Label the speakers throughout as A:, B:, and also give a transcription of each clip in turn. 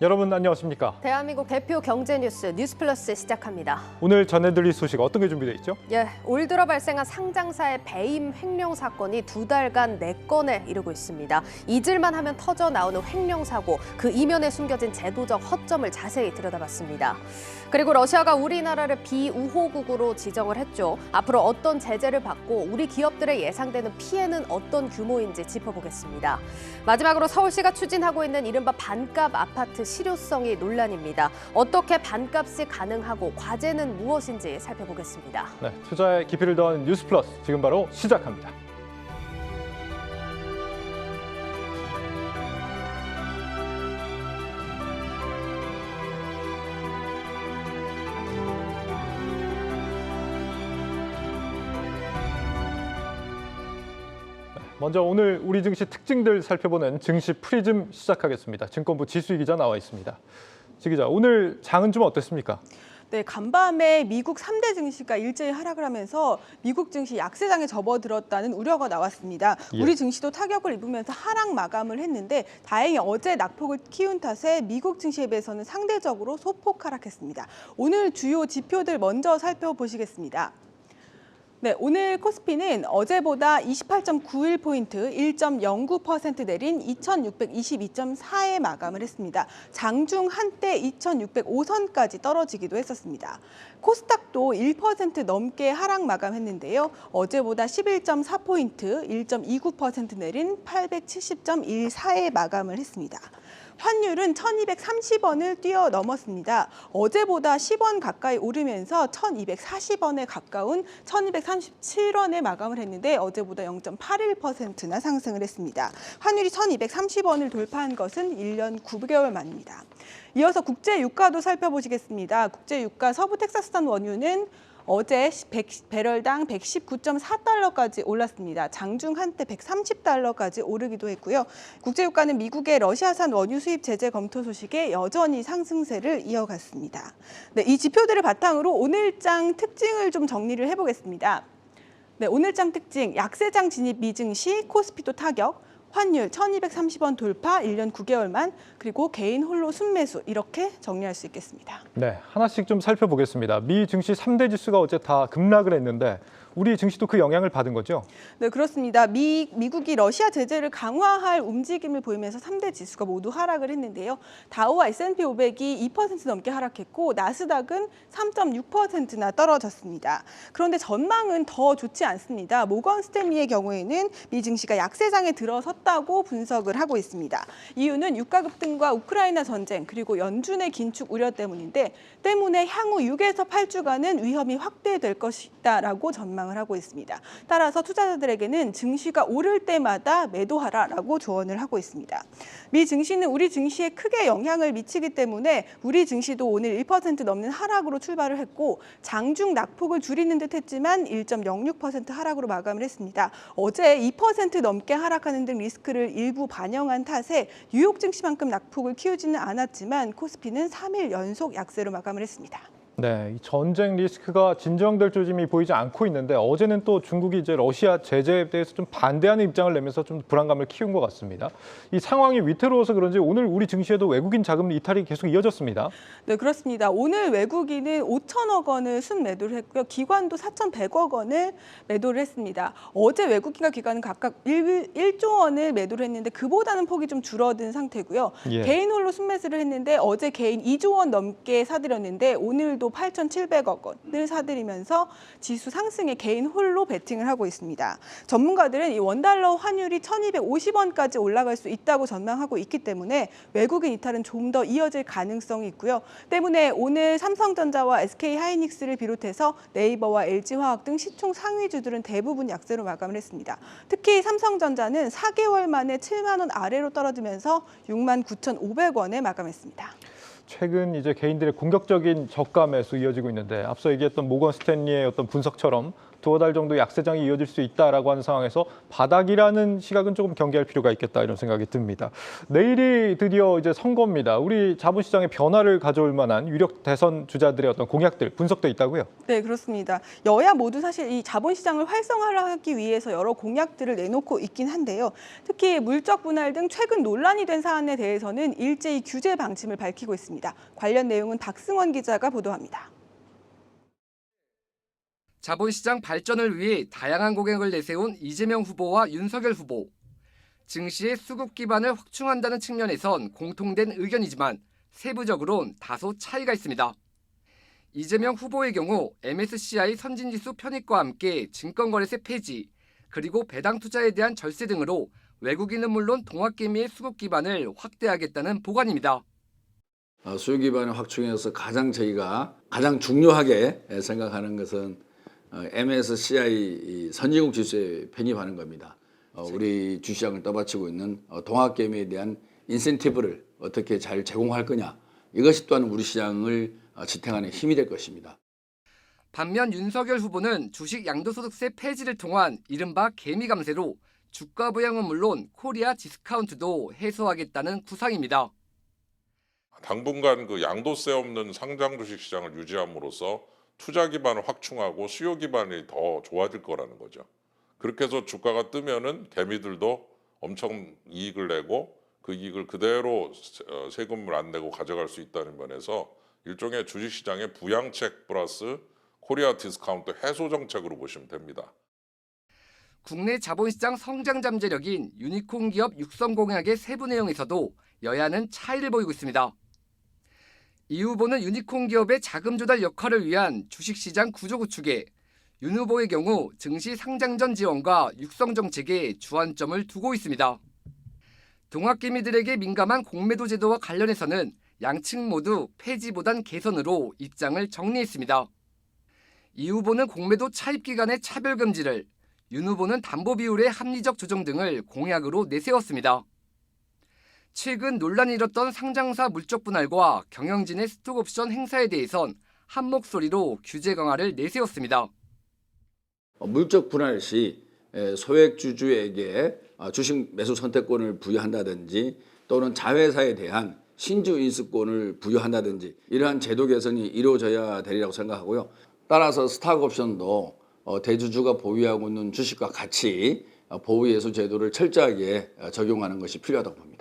A: 여러분 안녕하십니까?
B: 대한민국 대표 경제 뉴스 뉴스플러스 시작합니다.
A: 오늘 전해드릴 소식 어떤 게 준비되어 있죠?
B: 올 들어 발생한 상장사의 배임 횡령 사건이 2달간 4건에 이르고 있습니다. 잊을만 하면 터져 나오는 횡령 사고, 그 이면에 숨겨진 제도적 허점을 자세히 들여다봤습니다. 그리고 러시아가 우리나라를 비우호국으로 지정을 했죠. 앞으로 어떤 제재를 받고 우리 기업들의 예상되는 피해는 어떤 규모인지 짚어보겠습니다. 마지막으로 서울시가 추진하고 있는 이른바 반값 아파트 실효성이 논란입니다. 어떻게 반값이 가능하고 과제는 무엇인지 살펴보겠습니다.
A: 네, 투자에 깊이를 더하는 뉴스플러스 지금 바로 시작합니다. 먼저 오늘 우리 증시 특징들 살펴보는 증시 프리즘 시작하겠습니다. 증권부 지수희 기자 나와 있습니다. 지 기자, 오늘 장은 좀 어땠습니까?
C: 네, 간밤에 미국 3대 증시가 일제히 하락을 하면서 미국 증시 약세장에 접어들었다는 우려가 나왔습니다. 우리 증시도 타격을 입으면서 하락 마감을 했는데 다행히 어제 낙폭을 키운 탓에 미국 증시에 비해서는 상대적으로 소폭 하락했습니다. 오늘 주요 지표들 먼저 살펴보시겠습니다. 네, 오늘 코스피는 어제보다 28.91포인트, 1.09% 내린 2622.4에 마감을 했습니다. 장중 한때 2605선까지 떨어지기도 했었습니다. 코스닥도 1% 넘게 하락 마감했는데요. 어제보다 11.4포인트, 1.29% 내린 870.14에 마감을 했습니다. 환율은 1230원을 뛰어넘었습니다. 어제보다 10원 가까이 오르면서 1240원에 가까운 1237원에 마감을 했는데 어제보다 0.81%나 상승을 했습니다. 환율이 1230원을 돌파한 것은 1년 9개월 만입니다. 이어서 국제 유가도 살펴보시겠습니다. 국제 유가 서부 텍사스산 원유는 어제 배럴당 119.4달러까지 올랐습니다. 장중 한때 130달러까지 오르기도 했고요. 국제유가는 미국의 러시아산 원유 수입 제재 검토 소식에 여전히 상승세를 이어갔습니다. 네, 이 지표들을 바탕으로 오늘장 특징을 좀 정리를 해보겠습니다. 네, 오늘장 특징, 약세장 진입 미증시, 코스피도 타격, 환율 1230원 돌파 1년 9개월 만, 그리고 개인 홀로 순매수, 이렇게 정리할 수 있겠습니다.
A: 네, 하나씩 좀 살펴보겠습니다. 미 증시 3대 지수가 어제 다 급락을 했는데 우리 증시도 그 영향을 받은 거죠?
C: 네, 그렇습니다. 미국이 러시아 제재를 강화할 움직임을 보이면서 3대 지수가 모두 하락을 했는데요. 다우와 S&P 500이 2% 넘게 하락했고 나스닥은 3.6%나 떨어졌습니다. 그런데 전망은 더 좋지 않습니다. 모건 스탠리의 경우에는 미 증시가 약세장에 들어섰다고 분석을 하고 있습니다. 이유는 유가 급등과 우크라이나 전쟁 그리고 연준의 긴축 우려 때문에 향후 6에서 8주간은 위험이 확대될 것이다라고 전망을 하고 있습니다. 따라서 투자자들에게는 증시가 오를 때마다 매도하라라고 조언을 하고 있습니다. 미 증시는 우리 증시에 크게 영향을 미치기 때문에 우리 증시도 오늘 1% 넘는 하락으로 출발을 했고 장중 낙폭을 줄이는 듯 했지만 1.06% 하락으로 마감을 했습니다. 어제 2% 넘게 하락하는 등 리스크를 일부 반영한 탓에 뉴욕 증시만큼 낙폭을 키우지는 않았지만 코스피는 3일 연속 약세로 마감을 했습니다.
A: 네, 이 전쟁 리스크가 진정될 조짐이 보이지 않고 있는데 어제는 또 중국이 이제 러시아 제재에 대해서 좀 반대하는 입장을 내면서 좀 불안감을 키운 것 같습니다. 이 상황이 위태로워서 그런지 오늘 우리 증시에도 외국인 자금 이탈이 계속 이어졌습니다.
C: 네, 그렇습니다. 오늘 외국인은 5천억 원을 순매도를 했고요. 기관도 4,100억 원을 매도를 했습니다. 어제 외국인과 기관은 각각 1조 원을 매도를 했는데 그보다는 폭이 좀 줄어든 상태고요. 개인 홀로 순매수를 했는데 어제 개인 2조 원 넘게 사들였는데 오늘도 8,700억 원을 사들이면서 지수 상승에 개인 홀로 베팅을 하고 있습니다. 전문가들은 이 원달러 환율이 1,250원까지 올라갈 수 있다고 전망하고 있기 때문에 외국인 이탈은 좀 더 이어질 가능성이 있고요. 때문에 오늘 삼성전자와 SK하이닉스를 비롯해서 네이버와 LG화학 등 시총 상위주들은 대부분 약세로 마감을 했습니다. 특히 삼성전자는 4개월 만에 7만 원 아래로 떨어지면서 69,500원에 마감했습니다.
A: 최근 이제 개인들의 공격적인 저가 매수 이어지고 있는데 앞서 얘기했던 모건 스탠리의 어떤 분석처럼 두어 달 정도 약세장이 이어질 수 있다라고 하는 상황에서 바닥이라는 시각은 조금 경계할 필요가 있겠다 이런 생각이 듭니다. 내일이 드디어 이제 선거입니다. 우리 자본시장에 변화를 가져올 만한 유력 대선 주자들의 어떤 공약들 분석돼 있다고요?
C: 네, 그렇습니다. 여야 모두 사실 이 자본시장을 활성화하기 위해서 여러 공약들을 내놓고 있긴 한데요. 특히 물적 분할 등 최근 논란이 된 사안에 대해서는 일제히 규제 방침을 밝히고 있습니다. 관련 내용은 박승원 기자가 보도합니다.
D: 자본시장 발전을 위해 다양한 공약을 내세운 이재명 후보와 윤석열 후보. 증시의 수급 기반을 확충한다는 측면에선 공통된 의견이지만 세부적으론 다소 차이가 있습니다. 이재명 후보의 경우 MSCI 선진지수 편입과 함께 증권거래세 폐지, 그리고 배당 투자에 대한 절세 등으로 외국인은 물론 동학개미의 수급 기반을 확대하겠다는 보관입니다.
E: 수요 기반을 확충해서 저희가 가장 중요하게 생각하는 것은 MSCI 선진국 지수에 편입하는 겁니다. 우리 주시장을 떠받치고 있는 동학개미에 대한 인센티브를 어떻게 잘 제공할 거냐. 이것이 또한 우리 시장을 지탱하는 힘이 될 것입니다.
D: 반면 윤석열 후보는 주식 양도소득세 폐지를 통한 이른바 개미 감세로 주가 부양은 물론 코리아 디스카운트도 해소하겠다는 구상입니다.
F: 당분간 그 양도세 없는 상장 주식 시장을 유지함으로써 투자 기반을 확충하고 수요 기반이 더 좋아질 거라는 거죠. 그렇게 해서 주가가 뜨면은 개미들도 엄청 이익을 내고 그 이익을 그대로 세금을 안 내고 가져갈 수 있다는 면에서 일종의 주식시장의 부양책 플러스 코리아 디스카운트 해소 정책으로 보시면 됩니다.
D: 국내 자본시장 성장 잠재력인 유니콘 기업 육성 공약의 세부 내용에서도 여야는 차이를 보이고 있습니다. 이 후보는 유니콘 기업의 자금 조달 역할을 위한 주식시장 구조 구축에, 윤 후보의 경우 증시 상장 전 지원과 육성 정책에 주안점을 두고 있습니다. 동학개미들에게 민감한 공매도 제도와 관련해서는 양측 모두 폐지보단 개선으로 입장을 정리했습니다. 이 후보는 공매도 차입 기간의 차별 금지를, 윤 후보는 담보 비율의 합리적 조정 등을 공약으로 내세웠습니다. 최근 논란이 일었던 상장사 물적 분할과 경영진의 스톡옵션 행사에 대해선 한 목소리로 규제 강화를 내세웠습니다.
E: 물적 분할 시 소액 주주에게 주식 매수 선택권을 부여한다든지 또는 자회사에 대한 신주 인수권을 부여한다든지 이러한 제도 개선이 이루어져야 되리라고 생각하고요. 따라서 스탁옵션도 대주주가 보유하고 있는 주식과 같이 보유예수 제도를 철저하게 적용하는 것이 필요하다고 봅니다.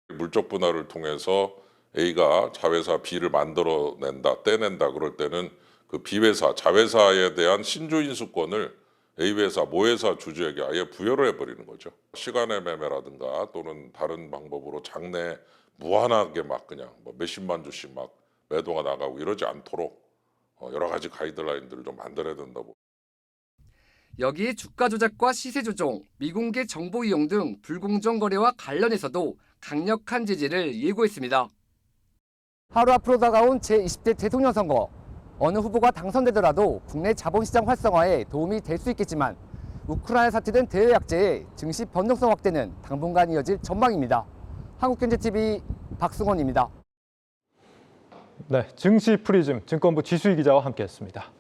F: 물적 분할을 통해서 A가 자회사 B를 만들어낸다, 떼낸다 그럴 때는 그 B회사, 자회사에 대한 신주 인수권을 A회사, 모회사 주주에게 아예 부여를 해버리는 거죠. 시간의 매매라든가 또는 다른 방법으로 장내 무한하게 막 그냥 몇십만 주씩 막 매도가 나가고 이러지 않도록 여러 가지 가이드라인들을 좀 만들어야 된다고.
D: 여기에 주가 조작과 시세 조정, 미공개 정보 이용 등 불공정 거래와 관련해서도 강력한 제재를 예고했습니다.
G: 하루 앞으로 다가온 제20대 대통령 선거. 어느 후보가 당선되더라도 국내 자본시장 활성화에 도움이 될 수 있겠지만 우크라이나 사태 등 대외 약재의 증시 변동성 확대는 당분간 이어질 전망입니다. 한국경제TV 박승원입니다.
A: 네, 증시 프리즘 증권부 지수희 기자와 함께했습니다.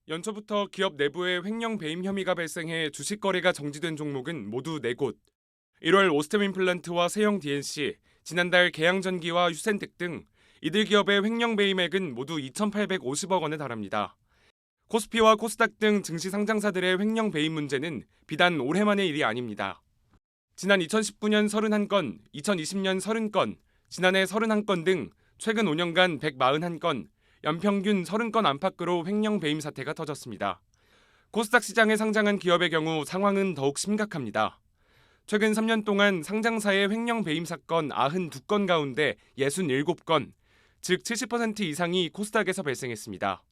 H: 연초부터 기업 내부의 횡령 배임 혐의가 발생해 주식 거래가 정지된 종목은 모두 4곳. 1월 오스템 임플란트와 세영 DNC, 지난달 계양전기와 유센텍 등 이들 기업의 횡령 배임액은 모두 2,850억 원에 달합니다. 코스피와 코스닥 등 증시 상장사들의 횡령 배임 문제는 비단 올해만의 일이 아닙니다. 지난 2019년 31건, 2020년 30건, 지난해 31건 등 최근 5년간 141건, 연평균 30건 안팎으로 횡령 배임 사태가 터졌습니다. 코스닥 시장에 상장한 기업의 경우 상황은 더욱 심각합니다. 최근 3년 동안 상장사의 횡령 배임 사건 92건 가운데 67건, 즉 70% 이상이 코스닥에서 발생했습니다.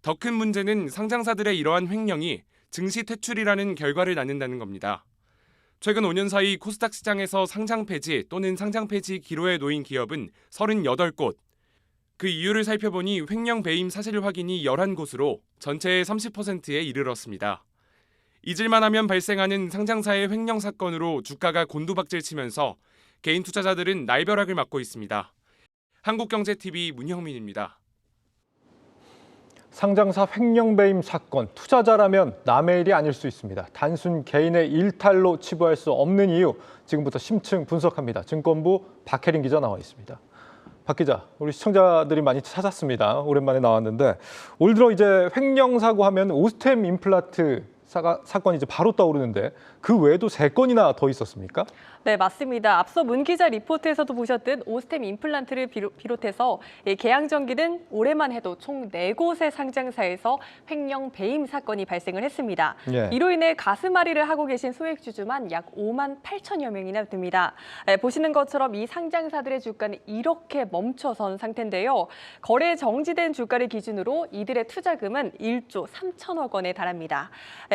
H: 더 큰 문제는 상장사들의 이러한 횡령이 증시 퇴출이라는 결과를 낳는다는 겁니다. 최근 5년 사이 코스닥 시장에서 상장 폐지 또는 상장 폐지 기로에 놓인 기업은 38곳. 그 이유를 살펴보니 횡령 배임 사실 확인이 11곳으로 전체의 30%에 이르렀습니다. 잊을만 하면 발생하는 상장사의 횡령 사건으로 주가가 곤두박질 치면서 개인 투자자들은 날벼락을 맞고 있습니다. 한국경제TV 문형민입니다.
A: 상장사 횡령 배임 사건, 투자자라면 남의 일이 아닐 수 있습니다. 단순 개인의 일탈로 치부할 수 없는 이유, 지금부터 심층 분석합니다. 증권부 박혜린 기자 나와 있습니다. 박 기자, 우리 시청자들이 많이 찾았습니다. 오랜만에 나왔는데 올 들어 이제 횡령 사고 하면 오스템 임플란트 사건이 이제 바로 떠오르는데 그 외에도 3건이나 더 있었습니까?
I: 네, 맞습니다. 앞서 문 기자 리포트에서도 보셨듯 오스템 임플란트를 비롯해서 계양전기는 올해만 해도 총 4곳의 상장사에서 횡령 배임 사건이 발생을 했습니다.
A: 예.
I: 이로 인해 가슴앓이를 하고 계신 소액주주만 약 5만 8천여 명이나 됩니다. 보시는 것처럼 이 상장사들의 주가는 이렇게 멈춰선 상태인데요. 거래 정지된 주가를 기준으로 이들의 투자금은 1조 3천억 원에 달합니다.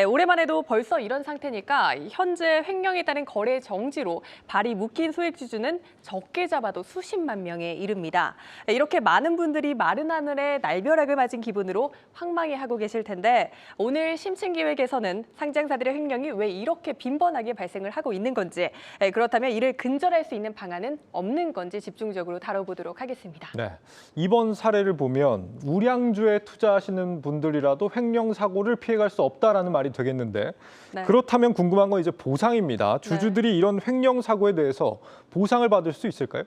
I: 올해만 해도 벌써 이런 상태니까 현재 횡령에 따른 거래 정지로 발이 묶인 소액주주는 적게 잡아도 수십만 명에 이릅니다. 이렇게 많은 분들이 마른 하늘에 날벼락을 맞은 기분으로 황망해하고 계실 텐데 오늘 심층기획에서는 상장사들의 횡령이 왜 이렇게 빈번하게 발생을 하고 있는 건지, 그렇다면 이를 근절할 수 있는 방안은 없는 건지 집중적으로 다뤄보도록 하겠습니다.
A: 네, 이번 사례를 보면 우량주에 투자하시는 분들이라도 횡령 사고를 피해갈 수 없다라는 말이 되겠는데
I: 네.
A: 그렇다면 궁금한 건 이제 보상입니다. 주주들이 이런 횡령 사고에 대해서 보상을 받을 수 있을까요?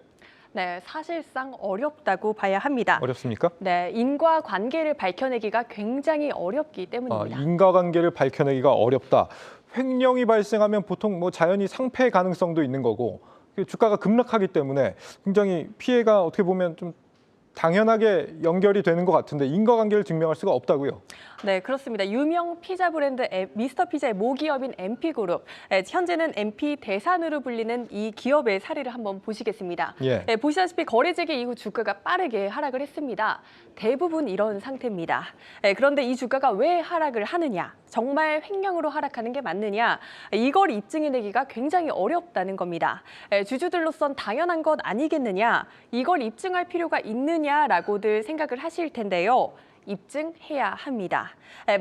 I: 네, 사실상 어렵다고 봐야 합니다.
A: 어렵습니까?
I: 네, 인과관계를 밝혀내기가 굉장히 어렵기 때문입니다.
A: 인과관계를 밝혀내기가 어렵다. 횡령이 발생하면 보통 뭐 자연히 상패 가능성도 있는 거고 주가가 급락하기 때문에 굉장히 피해가 어떻게 보면 좀 당연하게 연결이 되는 것 같은데 인과관계를 증명할 수가 없다고요?
I: 네, 그렇습니다. 유명 피자 브랜드 미스터 피자의 모기업인 MP그룹, 현재는 MP 대산으로 불리는 이 기업의 사례를 한번 보시겠습니다.
A: 예.
I: 보시다시피 거래 재개 이후 주가가 빠르게 하락을 했습니다. 대부분 이런 상태입니다. 그런데 이 주가가 왜 하락을 하느냐? 정말 횡령으로 하락하는 게 맞느냐? 이걸 입증해내기가 굉장히 어렵다는 겁니다. 주주들로선 당연한 것 아니겠느냐? 이걸 입증할 필요가 있느냐라고들 생각을 하실 텐데요. 입증해야 합니다.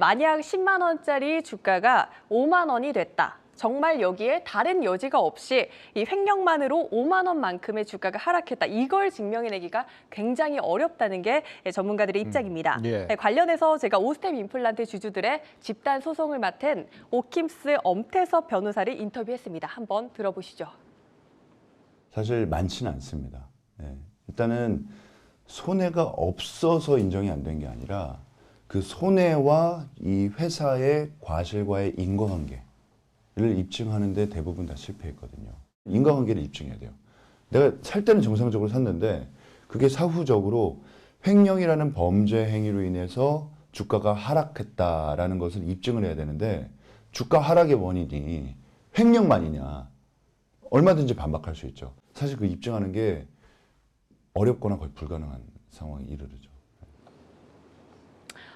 I: 만약 10만 원짜리 주가가 5만 원이 됐다. 정말 여기에 다른 여지가 없이 이 횡령만으로 5만 원만큼의 주가가 하락했다. 이걸 증명해내기가 굉장히 어렵다는 게 전문가들의 입장입니다.
A: 예.
I: 관련해서 제가 오스템 임플란트 주주들의 집단 소송을 맡은 오킴스 엄태섭 변호사를 인터뷰했습니다. 한번 들어보시죠.
J: 사실 많지는 않습니다. 일단은 손해가 없어서 인정이 안 된 게 아니라 그 손해와 이 회사의 과실과의 인과관계를 입증하는데 대부분 다 실패했거든요. 인과관계를 입증해야 돼요. 내가 살 때는 정상적으로 샀는데 그게 사후적으로 횡령이라는 범죄 행위로 인해서 주가가 하락했다라는 것을 입증을 해야 되는데 주가 하락의 원인이 횡령만이냐? 얼마든지 반박할 수 있죠. 사실 그 입증하는 게 어렵거나 거의 불가능한 상황에 이르르죠.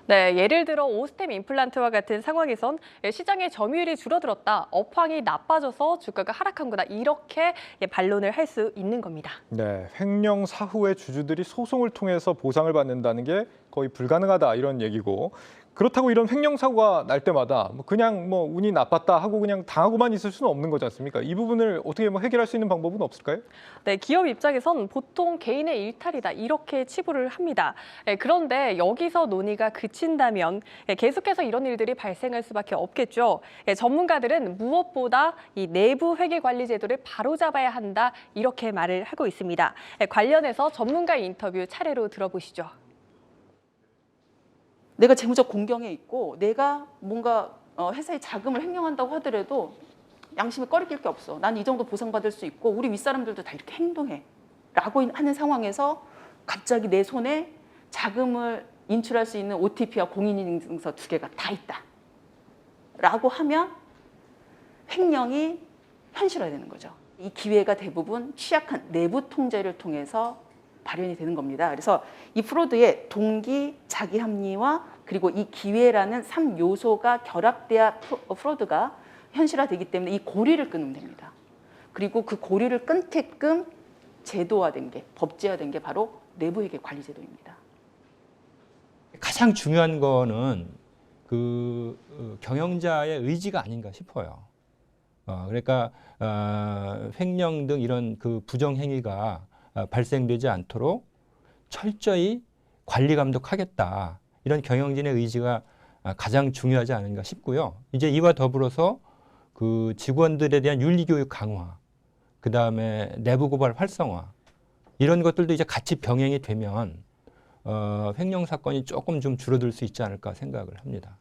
I: 네, 예를 들어 오스템 임플란트와 같은 상황에선 시장의 점유율이 줄어들었다, 업황이 나빠져서 주가가 하락한 거다, 이렇게 반론을 할 수 있는 겁니다.
A: 네, 횡령 사후에 주주들이 소송을 통해서 보상을 받는다는 게 거의 불가능하다 이런 얘기고 그렇다고 이런 횡령 사고가 날 때마다 뭐 그냥 뭐 운이 나빴다 하고 그냥 당하고만 있을 수는 없는 거지 않습니까? 이 부분을 어떻게 뭐 해결할 수 있는 방법은 없을까요?
I: 네, 기업 입장에선 보통 개인의 일탈이다 이렇게 치부를 합니다. 그런데 여기서 논의가 그친다면 계속해서 이런 일들이 발생할 수밖에 없겠죠. 전문가들은 무엇보다 이 내부 회계 관리 제도를 바로잡아야 한다 이렇게 말을 하고 있습니다. 관련해서 전문가의 인터뷰 차례로 들어보시죠.
K: 내가 재무적 공경에 있고 내가 뭔가 회사의 자금을 횡령한다고 하더라도 양심에 꺼리낄 게 없어. 난 이 정도 보상받을 수 있고 우리 윗사람들도 다 이렇게 행동해. 라고 하는 상황에서 갑자기 내 손에 자금을 인출할 수 있는 OTP와 공인인증서 2개가 다 있다. 라고 하면 횡령이 현실화되는 거죠. 이 기회가 대부분 취약한 내부 통제를 통해서 발현이 되는 겁니다. 그래서 이 프로드의 동기, 자기 합리화, 그리고 이 기회라는 3요소가 결합돼야 프로드가 현실화되기 때문에 이 고리를 끊으면 됩니다. 그리고 그 고리를 끊게끔 제도화된 게, 법제화된 게 바로 내부회계 관리제도입니다.
L: 가장 중요한 거는 그 경영자의 의지가 아닌가 싶어요. 그러니까 횡령 등 이런 그 부정행위가 발생되지 않도록 철저히 관리 감독하겠다. 이런 경영진의 의지가 가장 중요하지 않은가 싶고요. 이제 이와 더불어서 그 직원들에 대한 윤리교육 강화, 그 다음에 내부 고발 활성화 이런 것들도 이제 같이 병행이 되면 횡령 사건이 조금 좀 줄어들 수 있지 않을까 생각을 합니다.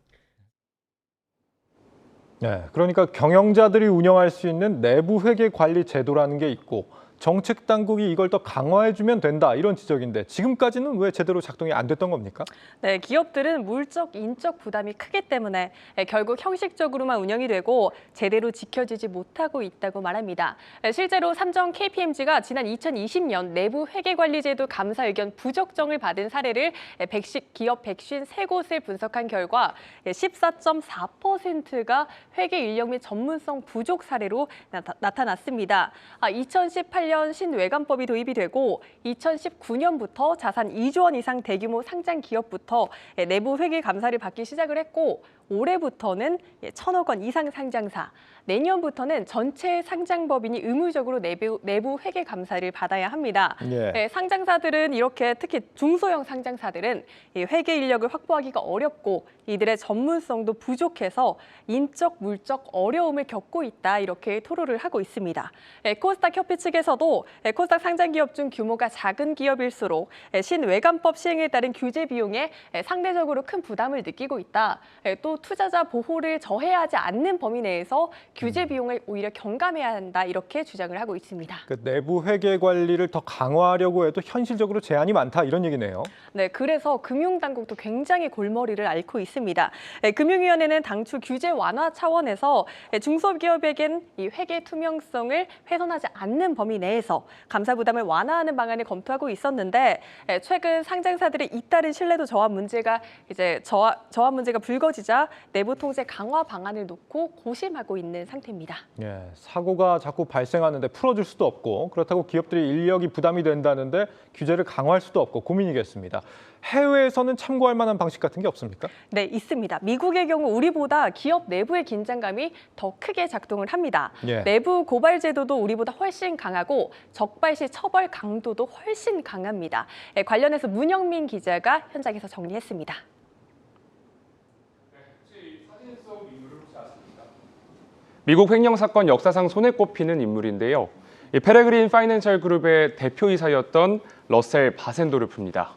A: 네, 그러니까 경영자들이 운영할 수 있는 내부 회계 관리 제도라는 게 있고 정책 당국이 이걸 더 강화해주면 된다 이런 지적인데 지금까지는 왜 제대로 작동이 안 됐던 겁니까?
I: 네, 기업들은 물적, 인적 부담이 크기 때문에 결국 형식적으로만 운영이 되고 제대로 지켜지지 못하고 있다고 말합니다. 실제로 삼성 KPMG가 지난 2020년 내부 회계관리제도 감사 의견 부적정을 받은 사례를 기업 153곳을 분석한 결과 14.4%가 회계 인력 및 전문성 부족 사례로 나타났습니다. 2018년 신외관법이 도입이 되고 2019년부터 자산 2조 원 이상 대규모 상장 기업부터 내부 회계 감사를 받기 시작을 했고 올해부터는 1,000억 원 이상 상장사, 내년부터는 전체 상장법인이 의무적으로 내부 회계 감사를 받아야 합니다.
A: 예.
I: 상장사들은 이렇게 특히 중소형 상장사들은 회계 인력을 확보하기가 어렵고 이들의 전문성도 부족해서 인적, 물적 어려움을 겪고 있다 이렇게 토로를 하고 있습니다. 코스닥 협회 측에서도 코스닥 상장 기업 중 규모가 작은 기업일수록 신외관법 시행에 따른 규제 비용에 상대적으로 큰 부담을 느끼고 있다. 또 투자자 보호를 저해하지 않는 범위 내에서 규제 비용을 오히려 경감해야 한다 이렇게 주장을 하고 있습니다.
A: 그 내부 회계 관리를 더 강화하려고 해도 현실적으로 제한이 많다 이런 얘기네요.
I: 네, 그래서 금융당국도 굉장히 골머리를 앓고 있습니다. 금융위원회는 당초 규제 완화 차원에서 중소기업에겐 이 회계 투명성을 훼손하지 않는 범위 내에서 감사 부담을 완화하는 방안을 검토하고 있었는데 최근 상장사들의 잇따른 신뢰도 저하 문제가 불거지자 내부 통제 강화 방안을 놓고 고심하고 있는 상태입니다.
A: 예, 사고가 자꾸 발생하는데 풀어줄 수도 없고 그렇다고 기업들이 인력이 부담이 된다는데 규제를 강화할 수도 없고 고민이겠습니다. 해외에서는 참고할 만한 방식 같은 게 없습니까?
I: 네, 있습니다. 미국의 경우 우리보다 기업 내부의 긴장감이 더 크게 작동을 합니다.
A: 예.
I: 내부 고발 제도도 우리보다 훨씬 강하고 적발 시 처벌 강도도 훨씬 강합니다. 관련해서 문영민 기자가 현장에서 정리했습니다.
H: 미국 횡령 사건 역사상 손에 꼽히는 인물인데요. 페레그린 파이낸셜 그룹의 대표이사였던 러셀 바센도르프입니다.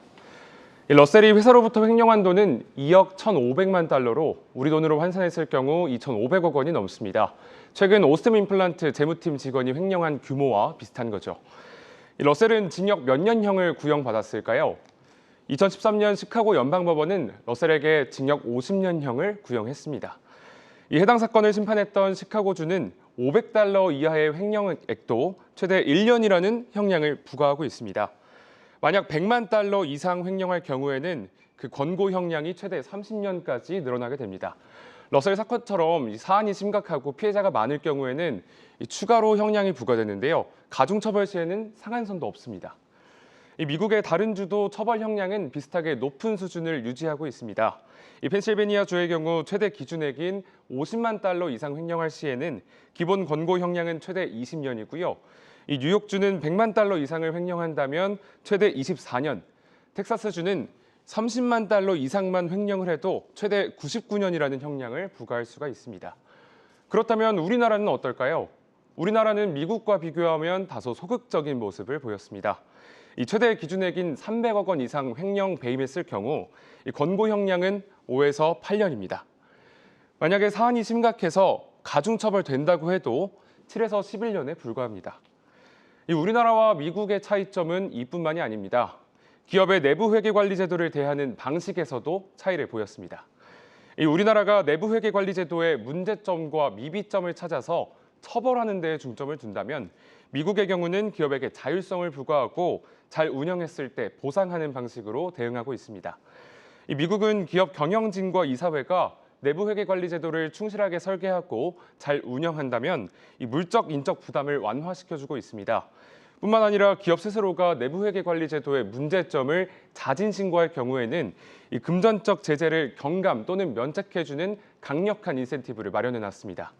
H: 러셀이 회사로부터 횡령한 돈은 2억 1,500만 달러로 우리 돈으로 환산했을 경우 2,500억 원이 넘습니다. 최근 오스템 임플란트 재무팀 직원이 횡령한 규모와 비슷한 거죠. 러셀은 징역 몇 년형을 구형받았을까요? 2013년 시카고 연방법원은 러셀에게 징역 50년형을 구형했습니다. 이 해당 사건을 심판했던 시카고주는 500달러 이하의 횡령액도 최대 1년이라는 형량을 부과하고 있습니다. 만약 100만 달러 이상 횡령할 경우에는 그 권고 형량이 최대 30년까지 늘어나게 됩니다. 러셀 사건처럼 사안이 심각하고 피해자가 많을 경우에는 추가로 형량이 부과되는데요. 가중처벌 시에는 상한선도 없습니다. 이 미국의 다른 주도 처벌 형량은 비슷하게 높은 수준을 유지하고 있습니다. 이 펜실베니아 주의 경우 최대 기준액인 50만 달러 이상 횡령할 시에는 기본 권고 형량은 최대 20년이고요. 이 뉴욕주는 100만 달러 이상을 횡령한다면 최대 24년, 텍사스주는 30만 달러 이상만 횡령을 해도 최대 99년이라는 형량을 부과할 수가 있습니다. 그렇다면 우리나라는 어떨까요? 우리나라는 미국과 비교하면 다소 소극적인 모습을 보였습니다. 이 최대 기준액인 300억 원 이상 횡령 배임했을 경우 이 권고 형량은 5에서 8년입니다. 만약에 사안이 심각해서 가중처벌된다고 해도 7에서 11년에 불과합니다. 이 우리나라와 미국의 차이점은 이뿐만이 아닙니다. 기업의 내부 회계 관리 제도를 대하는 방식에서도 차이를 보였습니다. 이 우리나라가 내부 회계 관리 제도의 문제점과 미비점을 찾아서 처벌하는 데에 중점을 둔다면 미국의 경우는 기업에게 자율성을 부과하고 잘 운영했을 때 보상하는 방식으로 대응하고 있습니다. 이 미국은 기업 경영진과 이사회가 내부 회계 관리 제도를 충실하게 설계하고 잘 운영한다면 이 물적 인적 부담을 완화시켜주고 있습니다. 뿐만 아니라 기업 스스로가 내부 회계 관리 제도의 문제점을 자진 신고할 경우에는 이 금전적 제재를 경감 또는 면책해주는 강력한 인센티브를 마련해놨습니다.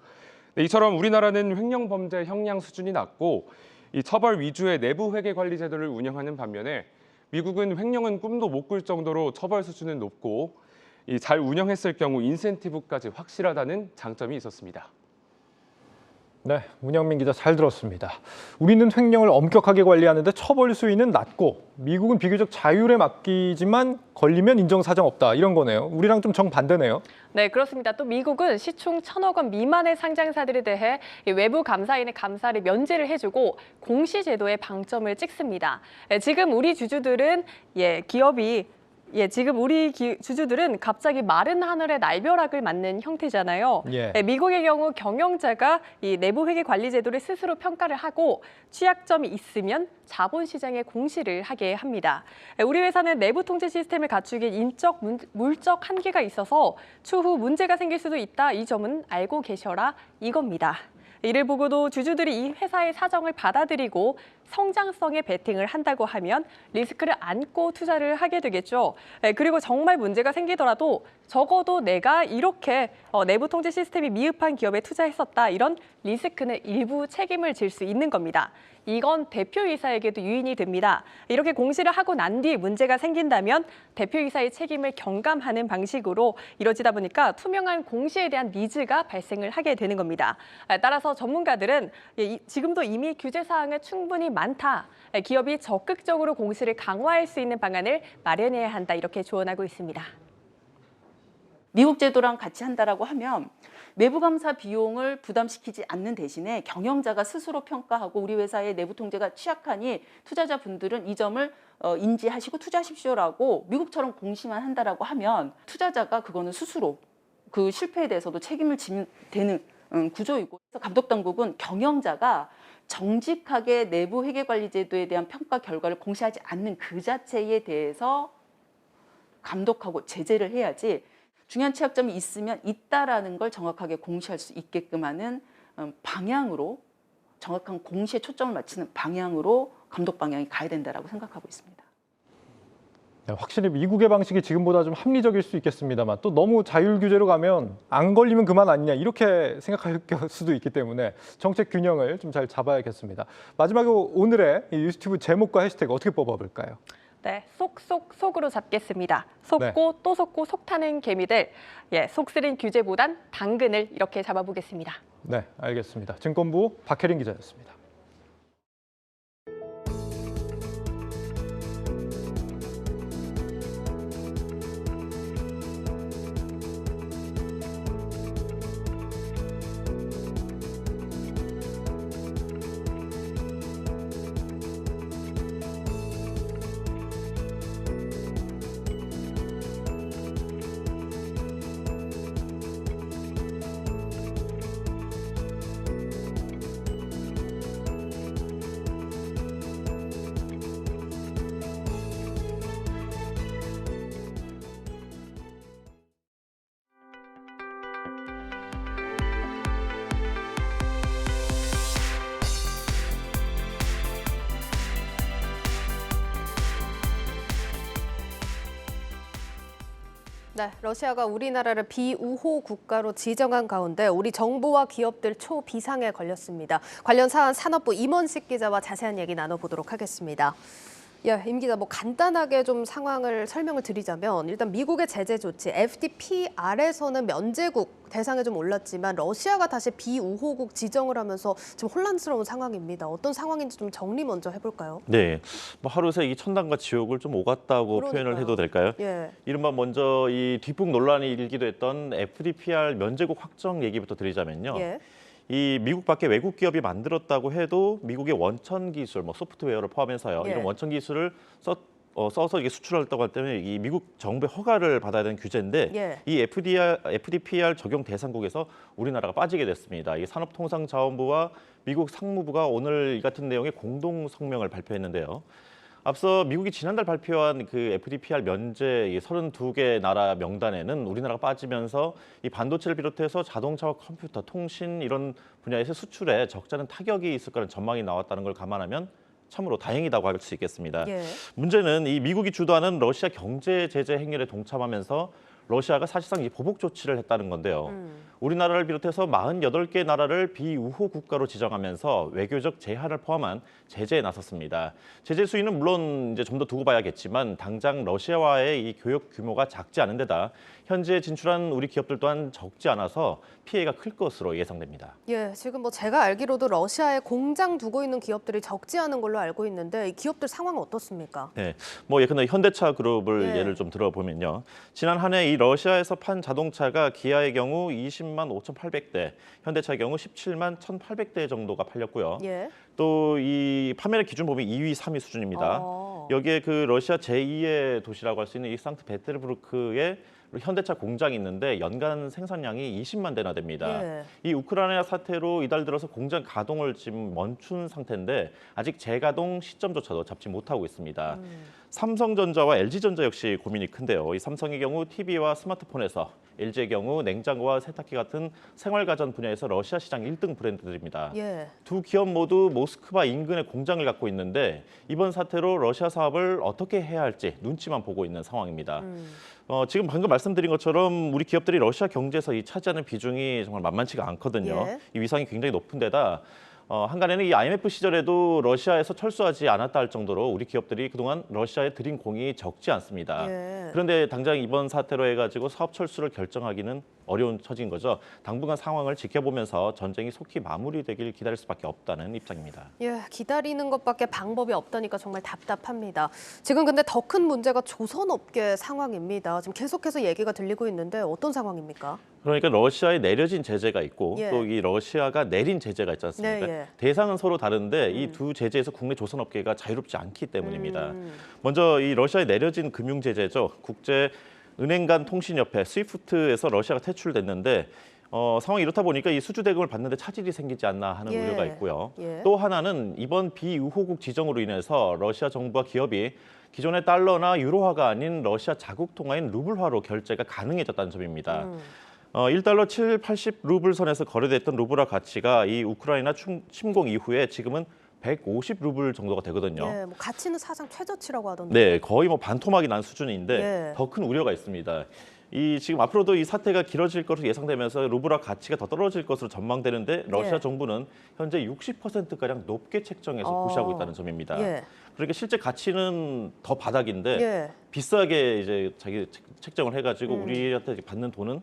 H: 이처럼 우리나라는 횡령 범죄 형량 수준이 낮고 이 처벌 위주의 내부 회계 관리 제도를 운영하는 반면에 미국은 횡령은 꿈도 못 꿀 정도로 처벌 수준은 높고 잘 운영했을 경우 인센티브까지 확실하다는 장점이 있었습니다.
A: 네, 문영민 기자 잘 들었습니다. 우리는 횡령을 엄격하게 관리하는데 처벌 수위는 낮고 미국은 비교적 자율에 맡기지만 걸리면 인정사정 없다 이런 거네요. 우리랑 좀 정반대네요.
I: 네, 그렇습니다. 또 미국은 시총 1,000억 원 미만의 상장사들에 대해 외부 감사인의 감사를 면제를 해주고 공시제도에 방점을 찍습니다. 지금 우리 주주들은 주주들은 갑자기 마른 하늘의 날벼락을 맞는 형태잖아요. 미국의 경우 경영자가 이 내부 회계 관리 제도를 스스로 평가를 하고 취약점이 있으면 자본시장에 공시를 하게 합니다. 우리 회사는 내부 통제 시스템을 갖추기엔 인적, 물적 한계가 있어서 추후 문제가 생길 수도 있다. 이 점은 알고 계셔라 이겁니다. 이를 보고도 주주들이 이 회사의 사정을 받아들이고 성장성에 베팅을 한다고 하면 리스크를 안고 투자를 하게 되겠죠. 그리고 정말 문제가 생기더라도 적어도 내가 이렇게 내부 통제 시스템이 미흡한 기업에 투자했었다. 이런 리스크는 일부 책임을 질 수 있는 겁니다. 이건 대표이사에게도 유인이 됩니다. 이렇게 공시를 하고 난 뒤 문제가 생긴다면 대표이사의 책임을 경감하는 방식으로 이루어지다 보니까 투명한 공시에 대한 니즈가 발생을 하게 되는 겁니다. 따라서 전문가들은 지금도 이미 규제 사항은 충분히 많다. 기업이 적극적으로 공시를 강화할 수 있는 방안을 마련해야 한다. 이렇게 조언하고 있습니다.
K: 미국 제도랑 같이 한다라고 하면 내부 감사 비용을 부담시키지 않는 대신에 경영자가 스스로 평가하고 우리 회사의 내부 통제가 취약하니 투자자분들은 이 점을 인지하시고 투자하십시오라고 미국처럼 공시만 한다라고 하면 투자자가 그거는 스스로 그 실패에 대해서도 책임을 지면 되는 구조이고, 그래서 감독당국은 경영자가 정직하게 내부 회계관리제도에 대한 평가 결과를 공시하지 않는 그 자체에 대해서 감독하고 제재를 해야지, 중요한 취약점이 있으면 있다라는 걸 정확하게 공시할 수 있게끔 하는 방향으로, 정확한 공시에 초점을 맞추는 방향으로 감독 방향이 가야 된다라고 생각하고 있습니다.
A: 네, 확실히 미국의 방식이 지금보다 좀 합리적일 수 있겠습니다만 또 너무 자율 규제로 가면 안 걸리면 그만 아니냐 이렇게 생각할 수도 있기 때문에 정책 균형을 좀 잘 잡아야겠습니다. 마지막으로 오늘의 이 뉴스튜브 제목과 해시태그 어떻게 뽑아볼까요?
I: 네, 속으로 잡겠습니다. 속고 또 속고 속 타는 개미들. 속 쓰린 규제보단 당근을 이렇게 잡아보겠습니다.
A: 네, 알겠습니다. 증권부 박혜린 기자였습니다.
B: 네, 러시아가 우리나라를 비우호 국가로 지정한 가운데 우리 정부와 기업들 초비상에 걸렸습니다. 관련 사안 산업부 임원식 기자와 자세한 얘기 나눠보도록 하겠습니다. 예, 임 기자, 간단하게 좀 상황을 설명을 드리자면 일단 미국의 제재 조치 FTPR에서는 면제국 대상에 좀 올랐지만 러시아가 다시 비우호국 지정을 하면서 지금 혼란스러운 상황입니다. 어떤 상황인지 좀 정리 먼저 해볼까요?
M: 네, 하루 새 이 천당과 지옥을 좀 오갔다고 표현을 해도 될까요?
B: 예.
M: 이른바 먼저 이 뒷북 논란이 일기도 했던 FDPR 면제국 확정 얘기부터 드리자면요.
B: 예.
M: 이 미국 밖에 외국 기업이 만들었다고 해도 미국의 원천 기술, 소프트웨어를 포함해서요.
B: 예.
M: 이런 원천 기술을 써서 이게 수출했다고 할 때는 이 미국 정부의 허가를 받아야 되는 규제인데
B: 예.
M: 이 FDPR 적용 대상국에서 우리나라가 빠지게 됐습니다. 이 산업통상자원부와 미국 상무부가 오늘 이 같은 내용의 공동 성명을 발표했는데요. 앞서 미국이 지난달 발표한 그 FDPR 면제 32개 나라 명단에는 우리나라가 빠지면서 이 반도체를 비롯해서 자동차와 컴퓨터, 통신 이런 분야에서 수출에 적잖은 타격이 있을 거라는 전망이 나왔다는 걸 감안하면 참으로 다행이라고 할 수 있겠습니다.
B: 예.
M: 문제는 이 미국이 주도하는 러시아 경제 제재 행렬에 동참하면서 러시아가 사실상 이 보복 조치를 했다는 건데요. 우리나라를 비롯해서 48개 나라를 비우호 국가로 지정하면서 외교적 제한을 포함한 제재에 나섰습니다. 제재 수위는 물론 이제 좀 더 두고 봐야겠지만 당장 러시아와의 이 교역 규모가 작지 않은 데다 현지에 진출한 우리 기업들 또한 적지 않아서 피해가 클 것으로 예상됩니다.
B: 예, 지금 제가 알기로도 러시아에 공장 두고 있는 기업들이 적지 않은 걸로 알고 있는데 이 기업들 상황은 어떻습니까?
M: 네, 예컨대 현대차 그룹을
B: 예.
M: 예를 좀 들어보면요. 지난 한 해 이 러시아에서 판 자동차가 기아의 경우 20만 5,800대, 현대차의 경우 17만 1,800대 정도가 팔렸고요.
B: 예.
M: 또 이 판매를 기준 보면 2위, 3위 수준입니다. 여기에 그 러시아 제2의 도시라고 할 수 있는 이 상트페테르부르크에 현대차 공장이 있는데 연간 생산량이 20만 대나 됩니다.
B: 예.
M: 이 우크라이나 사태로 이달 들어서 공장 가동을 지금 멈춘 상태인데 아직 재가동 시점조차도 잡지 못하고 있습니다. 삼성전자와 LG전자 역시 고민이 큰데요. 이 삼성의 경우 TV와 스마트폰에서, LG의 경우 냉장고와 세탁기 같은 생활가전 분야에서 러시아 시장 1등 브랜드들입니다.
B: 예.
M: 두 기업 모두 모스크바 인근에 공장을 갖고 있는데 이번 사태로 러시아 사업을 어떻게 해야 할지 눈치만 보고 있는 상황입니다. 지금 방금 말씀드린 것처럼 우리 기업들이 러시아 경제에서 이 차지하는 비중이 정말 만만치가 않거든요.
B: 예.
M: 이 위상이 굉장히 높은 데다 한간에는 이 IMF 시절에도 러시아에서 철수하지 않았다 할 정도로 우리 기업들이 그동안 러시아에 들인 공이 적지 않습니다.
B: 예.
M: 그런데 당장 이번 사태로 해가지고 사업 철수를 결정하기는 어려운 처지인 거죠. 당분간 상황을 지켜보면서 전쟁이 속히 마무리되길 기다릴 수밖에 없다는 입장입니다.
B: 예, 기다리는 것밖에 방법이 없다니까 정말 답답합니다. 지금 근데 더 큰 문제가 조선업계 상황입니다. 지금 계속해서 얘기가 들리고 있는데 어떤 상황입니까?
M: 그러니까 러시아에 내려진 제재가 있고
B: 예.
M: 또 이 러시아가 내린 제재가 있지 않습니까?
B: 네, 예.
M: 대상은 서로 다른데 이 두 제재에서 국내 조선업계가 자유롭지 않기 때문입니다.
B: 음.
M: 먼저 이 러시아에 내려진 금융 제재죠. 국제 은행 간 통신협회 스위프트에서 러시아가 퇴출됐는데 상황이 이렇다 보니까 이 수주 대금을 받는데 차질이 생기지 않나 하는
B: 예.
M: 우려가 있고요.
B: 예.
M: 또 하나는 이번 비우호국 지정으로 인해서 러시아 정부와 기업이 기존의 달러나 유로화가 아닌 러시아 자국 통화인 루블화로 결제가 가능해졌다는 점입니다. 1달러 7, 80 루블 선에서 거래됐던 루블화 가치가 이 우크라이나 침공 이후에 지금은 150 루블 정도가 되거든요.
B: 예, 가치는 사상 최저치라고 하던데.
M: 네, 거의 반토막이 난 수준인데
B: 예.
M: 더 큰 우려가 있습니다. 지금 앞으로도 이 사태가 길어질 것으로 예상되면서 루블화 가치가 더 떨어질 것으로 전망되는데 러시아
B: 예.
M: 정부는 현재 60%가량 높게 책정해서 고시하고 있다는 점입니다.
B: 예.
M: 그러니까 실제 가치는 더 바닥인데
B: 예.
M: 비싸게 이제 자기 책정을 해가지고
B: 음.
M: 우리한테 받는 돈은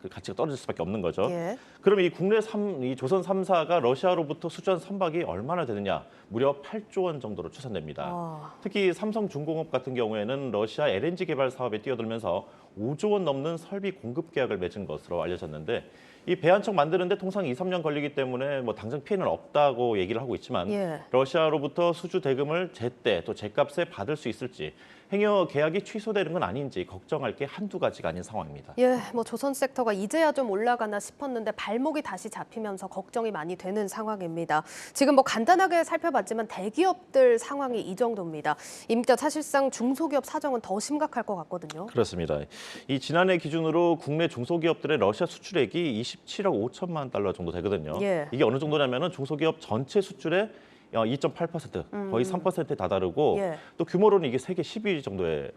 M: 그 가치가 떨어질 수밖에 없는 거죠.
B: 예.
M: 그럼 이 이 조선 3사가 러시아로부터 수주한 선박이 얼마나 되느냐? 무려 8조 원 정도로 추산됩니다. 특히 삼성중공업 같은 경우에는 러시아 LNG 개발 사업에 뛰어들면서 5조 원 넘는 설비 공급 계약을 맺은 것으로 알려졌는데 이 배 한 척 만드는데 통상 2, 3년 걸리기 때문에 당장 피해는 없다고 얘기를 하고 있지만
B: 예.
M: 러시아로부터 수주 대금을 제때 또 제값에 받을 수 있을지 행여 계약이 취소되는 건 아닌지 걱정할 게 한두 가지가 아닌 상황입니다.
B: 예, 조선 섹터가 이제야 좀 올라가나 싶었는데 발목이 다시 잡히면서 걱정이 많이 되는 상황입니다. 지금 간단하게 살펴봤지만 대기업들 상황이 이 정도입니다. 임기자 사실상 중소기업 사정은 더 심각할 것 같거든요.
M: 그렇습니다. 이 지난해 기준으로 국내 중소기업들의 러시아 수출액이 27억 5천만 달러 정도 되거든요.
B: 예.
M: 이게 어느 정도냐면은 중소기업 전체 수출의 2.8%, 거의 3%에 다다르고
B: 예.
M: 또 규모로는 이게 세계 10위 정도에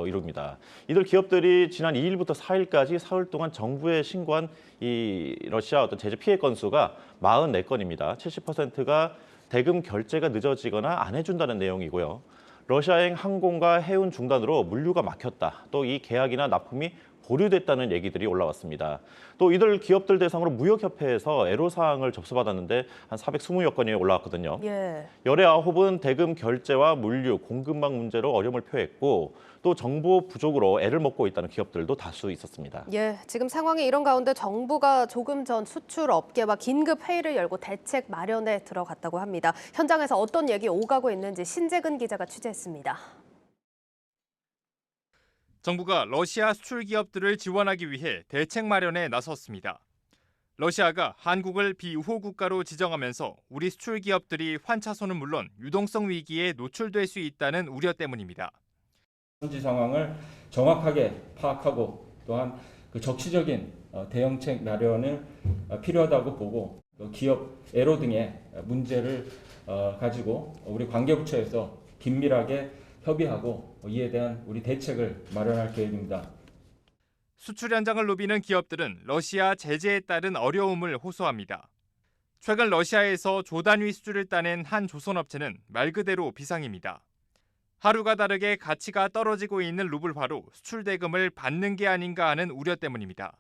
M: 이룹니다. 이들 기업들이 지난 2일부터 4일까지 사흘 동안 정부에 신고한 이 러시아 어떤 제재 피해 건수가 44건입니다. 70%가 대금 결제가 늦어지거나 안 해준다는 내용이고요. 러시아행 항공과 해운 중단으로 물류가 막혔다. 또 이 계약이나 납품이 보류됐다는 얘기들이 올라왔습니다. 또 이들 기업들 대상으로 무역협회에서 애로사항을 접수받았는데 한 420여 건이 올라왔거든요.
B: 예.
M: 열의 9은 대금 결제와 물류, 공급망 문제로 어려움을 표했고 또 정보 부족으로 애를 먹고 있다는 기업들도 다수 있었습니다.
B: 예, 지금 상황이 이런 가운데 정부가 조금 전 수출 업계와 긴급 회의를 열고 대책 마련에 들어갔다고 합니다. 현장에서 어떤 얘기 오가고 있는지 신재근 기자가 취재했습니다.
N: 정부가 러시아 수출 기업들을 지원하기 위해 대책 마련에 나섰습니다. 러시아가 한국을 비우호 국가로 지정하면서 우리 수출 기업들이 환차손은 물론 유동성 위기에 노출될 수 있다는 우려 때문입니다.
O: 현지 상황을 정확하게 파악하고 또한 그 적시적인 대응책 마련을 필요하다고 보고 기업 애로 등의 문제를 가지고 우리 관계부처에서 긴밀하게 협의하고 이에 대한 우리 대책을 마련할 계획입니다.
N: 수출 현장을 누비는 기업들은 러시아 제재에 따른 어려움을 호소합니다. 최근 러시아에서 조 단위 수주를 따낸 한 조선업체는 말 그대로 비상입니다. 하루가 다르게 가치가 떨어지고 있는 루블화로 수출 대금을 받는 게 아닌가 하는 우려 때문입니다.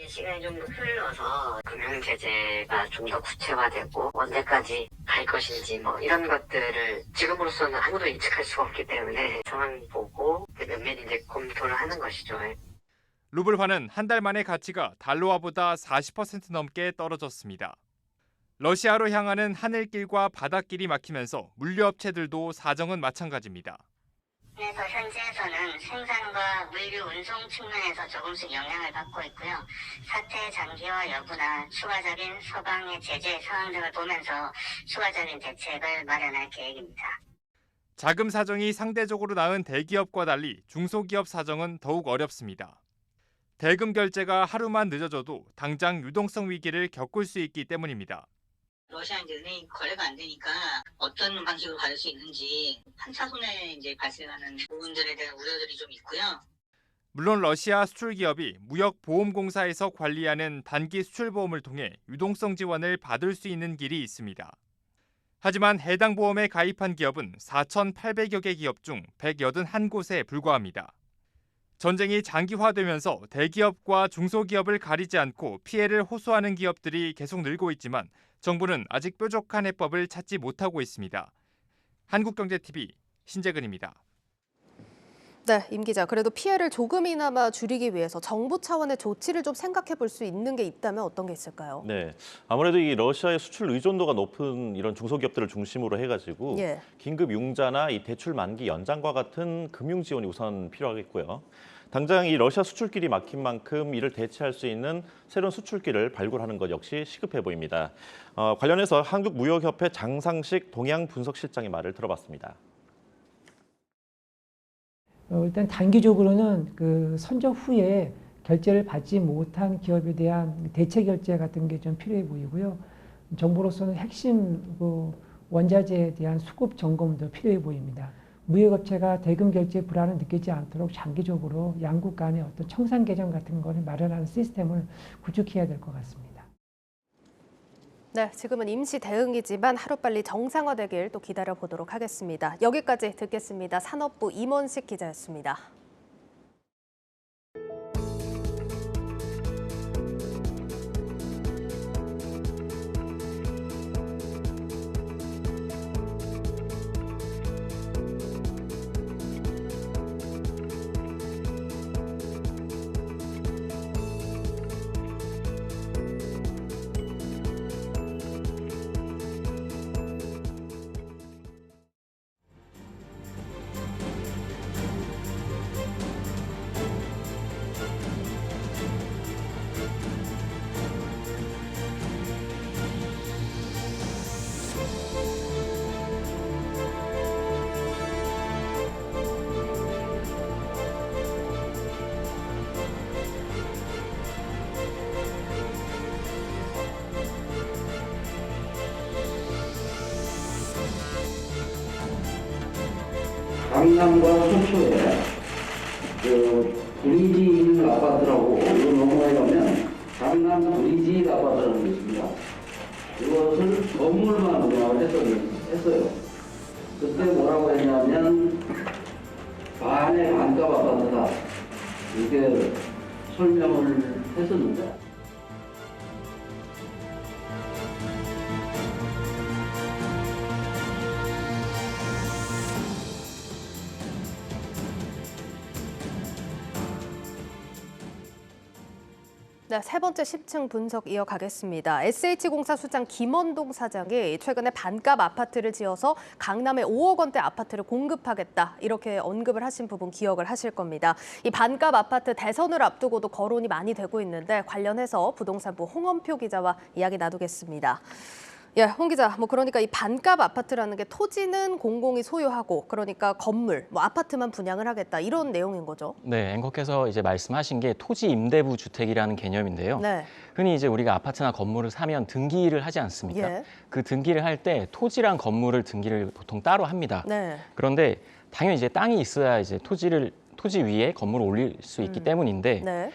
P: 시간이 좀 흘러서 금융 제재가 좀 더 구체화되고 언제까지 갈 것인지 뭐 이런 것들을 지금으로서는 아무도 예측할 수가 없기 때문에 상황 보고 몇몇 이제 검토를 하는 것이죠.
N: 루블화는 한 달 만에 가치가 달러화보다 40% 넘게 떨어졌습니다. 러시아로 향하는 하늘길과 바닷길이 막히면서 물류업체들도 사정은 마찬가지입니다.
P: 그래서 현지에서는 생산과 물류 운송 측면에서 조금씩 영향을 받고 있고요. 사태 장기화 여부나 추가적인 서방의 제재 상황 등을 보면서 추가적인 대책을 마련할 계획입니다.
N: 자금 사정이 상대적으로 나은 대기업과 달리 중소기업 사정은 더욱 어렵습니다. 대금 결제가 하루만 늦어져도 당장 유동성 위기를 겪을 수 있기 때문입니다.
P: 러시아 이제 은행 거래가 안 되니까 어떤 방식으로 받을 수 있는지 환차손에 이제 발생하는 부분들에 대한 우려들이 좀 있고요.
N: 물론 러시아 수출 기업이 무역보험공사에서 관리하는 단기 수출보험을 통해 유동성 지원을 받을 수 있는 길이 있습니다. 하지만 해당 보험에 가입한 기업은 4,800여 개 기업 중 181곳에 불과합니다. 전쟁이 장기화되면서 대기업과 중소기업을 가리지 않고 피해를 호소하는 기업들이 계속 늘고 있지만 정부는 아직 뾰족한 해법을 찾지 못하고 있습니다. 한국경제TV 신재근입니다.
B: 네, 임 기자. 그래도 피해를 조금이나마 줄이기 위해서 정부 차원의 조치를 좀 생각해 볼 수 있는 게 있다면 어떤 게 있을까요?
M: 네, 아무래도 이 러시아의 수출 의존도가 높은 이런 중소기업들을 중심으로 해가지고
B: 예.
M: 긴급 융자나 이 대출 만기 연장과 같은 금융 지원이 우선 필요하겠고요. 당장 이 러시아 수출길이 막힌 만큼 이를 대체할 수 있는 새로운 수출길을 발굴하는 것 역시 시급해 보입니다. 관련해서 한국무역협회 장상식 동향분석실장의 말을 들어봤습니다.
Q: 일단 단기적으로는 그 선적 후에 결제를 받지 못한 기업에 대한 대체 결제 같은 게 좀 필요해 보이고요. 정부로서는 핵심 원자재에 대한 수급 점검도 필요해 보입니다. 무역업체가 대금 결제 불안을 느끼지 않도록 장기적으로 양국 간의 어떤 청산 계정 같은 거를 마련하는 시스템을 구축해야 될 것 같습니다.
B: 네, 지금은 임시 대응이지만 하루빨리 정상화되길 또 기다려보도록 하겠습니다. 여기까지 듣겠습니다. 산업부 임원식 기자였습니다.
R: 강남과 속초에 브리지 있는 아파트라고 이거 넘어가 가면 강남 브리지 아파트라는 게 있습니다. 이것을 건물만 운영을 했어요. 그때 뭐라고 했냐면 반의 반값 아파트다 이렇게 설명을 했었는데.
B: 네, 세 번째 심층 분석 이어가겠습니다. SH공사 수장 김원동 사장이 최근에 반값 아파트를 지어서 강남에 5억 원대 아파트를 공급하겠다 이렇게 언급을 하신 부분 기억을 하실 겁니다. 이 반값 아파트 대선을 앞두고도 거론이 많이 되고 있는데 관련해서 부동산부 홍원표 기자와 이야기 나누겠습니다. 예, 홍 기자, 그러니까 이 반값 아파트라는 게 토지는 공공이 소유하고 그러니까 건물, 아파트만 분양을 하겠다 이런 내용인 거죠.
S: 네, 앵커께서 이제 말씀하신 게 토지 임대부 주택이라는 개념인데요.
B: 네.
S: 흔히 이제 우리가 아파트나 건물을 사면 등기를 하지 않습니까?
B: 예.
S: 그 등기를 할 때 토지랑 건물을 등기를 보통 따로 합니다.
B: 네.
S: 그런데 당연히 이제 땅이 있어야 이제 토지 위에 건물을 올릴 수 있기 때문인데
B: 네.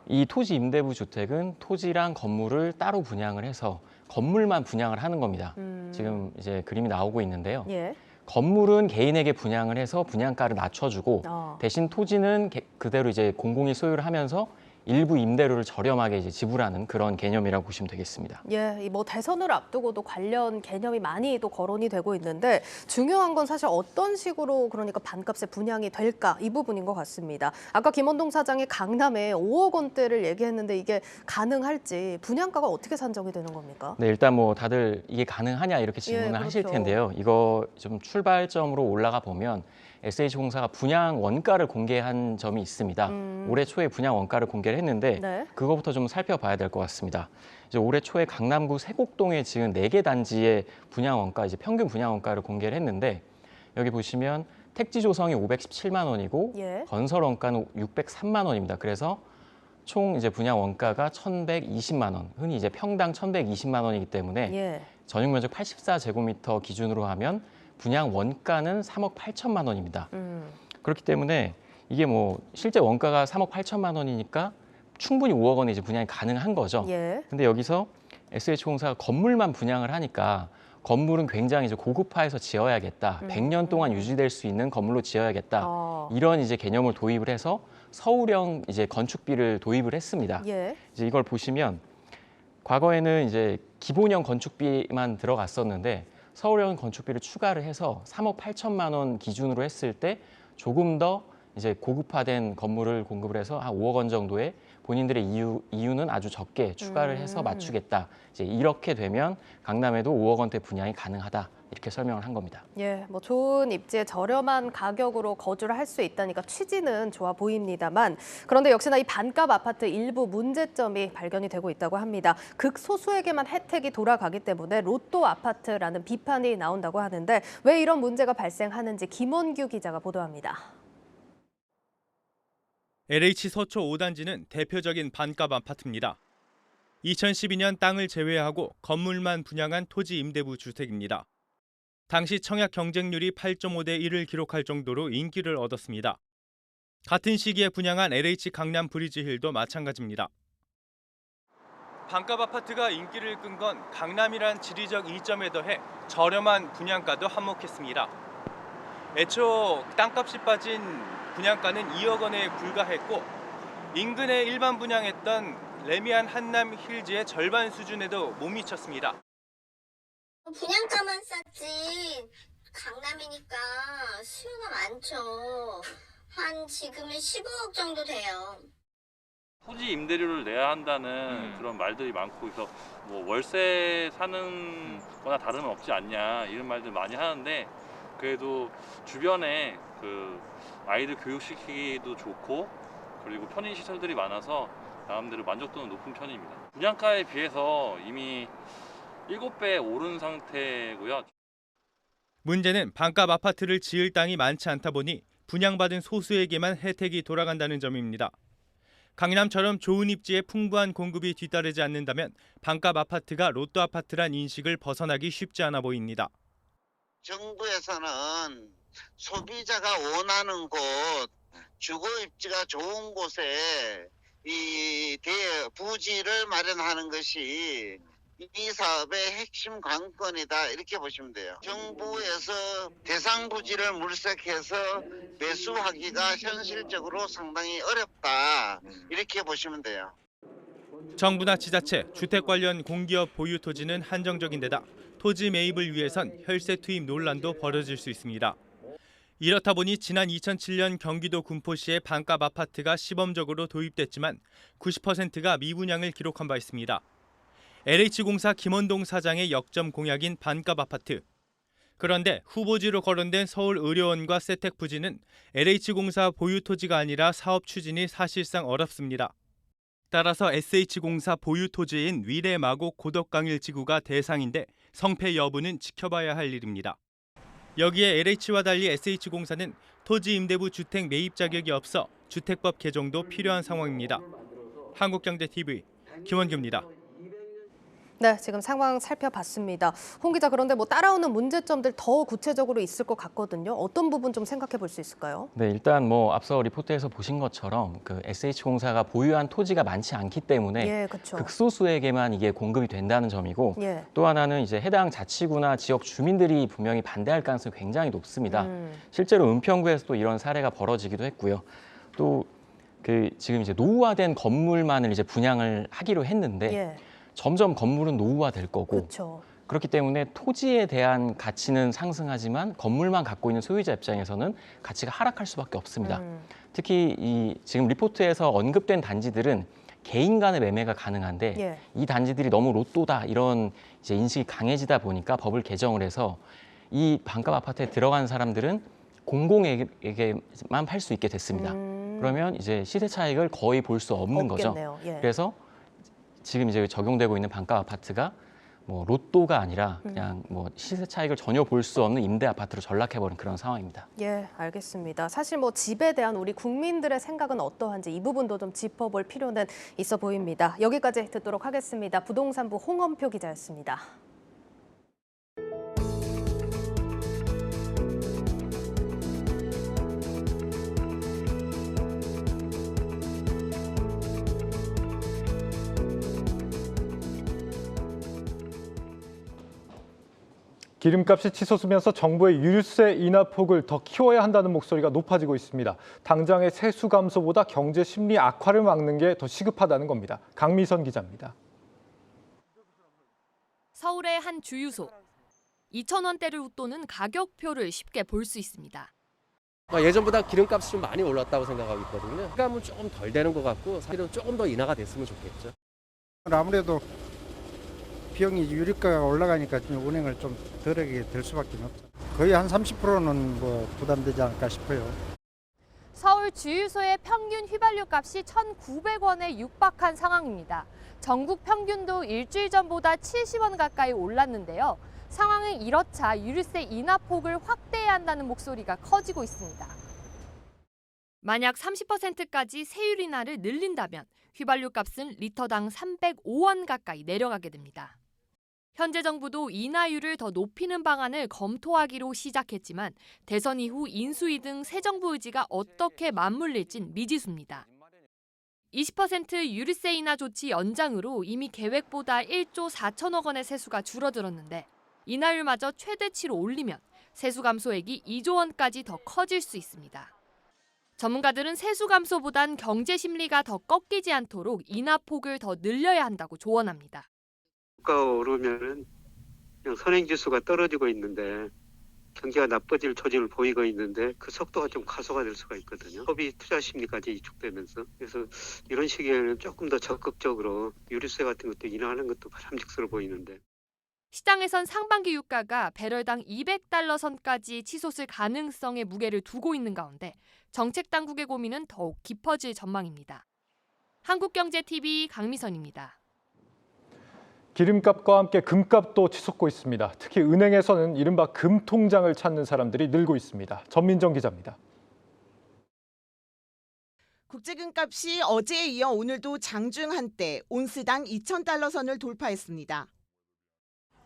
S: 이 토지 임대부 주택은 토지랑 건물을 따로 분양을 해서 건물만 분양을 하는 겁니다. 지금 이제 그림이 나오고 있는데요.
B: 예.
S: 건물은 개인에게 분양을 해서 분양가를 낮춰주고 대신 토지는 그대로 이제 공공이 소유를 하면서 일부 임대료를 저렴하게 이제 지불하는 그런 개념이라고 보시면 되겠습니다.
B: 예, 이 대선을 앞두고도 관련 개념이 많이 또 거론이 되고 있는데 중요한 건 사실 어떤 식으로 그러니까 반값에 분양이 될까 이 부분인 것 같습니다. 아까 김원동 사장이 강남에 5억 원대를 얘기했는데 이게 가능할지 분양가가 어떻게 산정이 되는 겁니까?
S: 네, 일단 다들 이게 가능하냐 이렇게 질문을
B: 그렇죠.
S: 하실 텐데요. 이거 좀 출발점으로 올라가 보면 SH공사가 분양 원가를 공개한 점이 있습니다. 올해 초에 분양 원가를 공개를 했는데
B: 네.
S: 그거부터 좀 살펴봐야 될 것 같습니다. 이제 올해 초에 강남구 세곡동에 지은 4개 단지의 분양 원가, 이제 평균 분양 원가를 공개를 했는데 여기 보시면 택지 조성이 517만 원이고
B: 예.
S: 건설 원가는 603만 원입니다. 그래서 총 이제 분양 원가가 1,120만 원, 흔히 이제 평당 1,120만 원이기 때문에
B: 예.
S: 전용 면적 84제곱미터 기준으로 하면 분양 원가는 3억 8천만 원입니다. 그렇기 때문에 이게 실제 원가가 3억 8천만 원이니까 충분히 5억 원에 이제 분양이 가능한 거죠.
B: 예.
S: 근데 여기서 SH공사가 건물만 분양을 하니까 건물은 굉장히 이제 고급화해서 지어야겠다. 100년 동안 유지될 수 있는 건물로 지어야겠다. 이런 이제 개념을 도입을 해서 서울형 이제 건축비를 도입을 했습니다.
B: 예.
S: 이제 이걸 보시면 과거에는 이제 기본형 건축비만 들어갔었는데 서울형 건축비를 추가를 해서 3억 8천만 원 기준으로 했을 때 조금 더 이제 고급화된 건물을 공급을 해서 한 5억 원 정도의 본인들의 이유는 아주 적게 추가를 해서 맞추겠다. 이제 이렇게 되면 강남에도 5억 원대 분양이 가능하다. 이렇게 설명을 한 겁니다.
B: 예, 좋은 입지에 저렴한 가격으로 거주를 할 수 있다니까 취지는 좋아 보입니다만 그런데 역시나 이 반값 아파트 일부 문제점이 발견이 되고 있다고 합니다. 극소수에게만 혜택이 돌아가기 때문에 로또 아파트라는 비판이 나온다고 하는데 왜 이런 문제가 발생하는지 김원규 기자가 보도합니다.
T: LH 서초 5단지는 대표적인 반값 아파트입니다. 2012년 땅을 제외하고 건물만 분양한 토지 임대부 주택입니다. 당시 청약 경쟁률이 8.5대 1을 기록할 정도로 인기를 얻었습니다. 같은 시기에 분양한 LH 강남 브리지힐도 마찬가지입니다. 반값 아파트가 인기를 끈 건 강남이란 지리적 이점에 더해 저렴한 분양가도 한몫했습니다. 애초 땅값이 빠진 분양가는 2억 원에 불과했고 인근에 일반 분양했던 레미안 한남 힐즈의 절반 수준에도 못 미쳤습니다.
U: 분양가만 쌌지 강남이니까 수요가 많죠. 한 지금은 15억 정도 돼요.
V: 토지 임대료를 내야 한다는 그런 말들이 많고 그래서 월세 사는 거나 다름은 없지 않냐 이런 말들 많이 하는데 그래도 주변에 아이들 교육시키기도 좋고 그리고 편의 시설들이 많아서 나름대로 만족도는 높은 편입니다. 분양가에 비해서 이미 7배 오른 상태고요.
T: 문제는 반값 아파트를 지을 땅이 많지 않다 보니 분양받은 소수에게만 혜택이 돌아간다는 점입니다. 강남처럼 좋은 입지에 풍부한 공급이 뒤따르지 않는다면 반값 아파트가 로또 아파트란 인식을 벗어나기 쉽지 않아 보입니다.
C: 정부에서는 소비자가 원하는 곳, 주거 입지가 좋은 곳에 이 부지를 마련하는 것이 이 사업의 핵심 관건이다 이렇게 보시면 돼요. 정부에서 대상 부지를 물색해서 매수하기가 현실적으로 상당히 어렵다 이렇게 보시면 돼요.
T: 정부나 지자체, 주택 관련 공기업 보유 토지는 한정적인 데다 토지 매입을 위해선 혈세 투입 논란도 벌어질 수 있습니다. 이렇다 보니 지난 2007년 경기도 군포시의 반값 아파트가 시범적으로 도입됐지만 90%가 미분양을 기록한 바 있습니다. LH공사 김원동 사장의 역점 공약인 반값 아파트. 그런데 후보지로 거론된 서울의료원과 세택 부지는 LH공사 보유 토지가 아니라 사업 추진이 사실상 어렵습니다. 따라서 SH공사 보유 토지인 위례 마곡 고덕강일 지구가 대상인데 성패 여부는 지켜봐야 할 일입니다. 여기에 LH와 달리 SH공사는 토지 임대부 주택 매입 자격이 없어 주택법 개정도 필요한 상황입니다. 한국경제TV 김원규입니다.
B: 네, 지금 상황 살펴봤습니다. 홍 기자, 그런데 뭐 따라오는 문제점들 더 구체적으로 있을 것 같거든요. 어떤 부분 좀 생각해 볼 수 있을까요?
S: 네, 일단 뭐 앞서 리포트에서 보신 것처럼 그 SH공사가 보유한 토지가 많지 않기 때문에
B: 예, 그렇죠.
S: 극소수에게만 이게 공급이 된다는 점이고
B: 예.
S: 또 하나는 이제 해당 자치구나 지역 주민들이 분명히 반대할 가능성이 굉장히 높습니다. 실제로 은평구에서도 이런 사례가 벌어지기도 했고요. 또 그 지금 이제 노후화된 건물만을 이제 분양을 하기로 했는데
B: 예.
S: 점점 건물은 노후화될 거고
B: 그렇죠.
S: 그렇기 때문에 토지에 대한 가치는 상승하지만 건물만 갖고 있는 소유자 입장에서는 가치가 하락할 수밖에 없습니다. 특히 이 지금 리포트에서 언급된 단지들은 개인 간의 매매가 가능한데
B: 예.
S: 이 단지들이 너무 로또다 이런 이제 인식이 강해지다 보니까 법을 개정을 해서 이 반값 아파트에 들어간 사람들은 공공에게만 팔 수 있게 됐습니다. 그러면 이제 시세 차익을 거의 볼 수 없는
B: 없겠네요.
S: 거죠.
B: 예.
S: 그래서 지금 이제 적용되고 있는 반값 아파트가 뭐 로또가 아니라 그냥 뭐 시세 차익을 전혀 볼 수 없는 임대 아파트로 전락해버린 그런 상황입니다.
B: 예, 알겠습니다. 사실 뭐 집에 대한 우리 국민들의 생각은 어떠한지 이 부분도 좀 짚어볼 필요는 있어 보입니다. 여기까지 듣도록 하겠습니다. 부동산부 홍엄표 기자였습니다.
A: 기름값이 치솟으면서 정부의 유류세 인하 폭을 더 키워야 한다는 목소리가 높아지고 있습니다. 당장의 세수 감소보다 경제 심리 악화를 막는 게 더 시급하다는 겁니다. 강미선 기자입니다.
E: 서울의 한 주유소. 2,000원대를 웃도는 가격표를 쉽게 볼 수 있습니다.
W: 예전보다 기름값이 좀 많이 올랐다고 생각하고 있거든요. 시간은 조금 덜 되는 것 같고 사실은 조금 더 인하가 됐으면 좋겠죠.
X: 아무래도 비용이 유류가가 올라가니까 좀 운행을 좀 덜하게 될 수밖에 없죠. 거의 한 30%는 뭐 부담되지 않을까 싶어요.
E: 서울 주유소의 평균 휘발유 값이 1,900원에 육박한 상황입니다. 전국 평균도 일주일 전보다 70원 가까이 올랐는데요. 상황은 이렇자 유류세 인하 폭을 확대해야 한다는 목소리가 커지고 있습니다. 만약 30%까지 세율 인하를 늘린다면 휘발유 값은 리터당 305원 가까이 내려가게 됩니다. 현재 정부도 인하율을 더 높이는 방안을 검토하기로 시작했지만 대선 이후 인수위 등 새 정부 의지가 어떻게 맞물릴진 미지수입니다. 20% 유류세 인하 조치 연장으로 이미 계획보다 1조 4천억 원의 세수가 줄어들었는데 인하율마저 최대치로 올리면 세수 감소액이 2조 원까지 더 커질 수 있습니다. 전문가들은 세수 감소보단 경제 심리가 더 꺾이지 않도록 인하 폭을 더 늘려야 한다고 조언합니다.
Y: 물가가 오르면은 그냥 선행지수가 떨어지고 있는데 경기가 나빠질 조짐을 보이고 있는데 그 속도가 좀 가속화 될 수가 있거든요. 소비 투자 심리까지 위축되면서 그래서 이런 시기에는 조금 더 적극적으로 유류세 같은 것도 인하하는 것도 바람직스러워 보이는데.
E: 시장에선 상반기 유가가 배럴당 200달러 선까지 치솟을 가능성의 무게를 두고 있는 가운데 정책 당국의 고민은 더욱 깊어질 전망입니다. 한국경제TV 강미선입니다.
A: 기름값과 함께 금값도 치솟고 있습니다. 특히 은행에서는 이른바 금통장을 찾는 사람들이 늘고 있습니다. 전민정 기자입니다.
Z: 국제금값이 어제에 이어 오늘도 장중 한때 온스당 2,000달러 선을 돌파했습니다.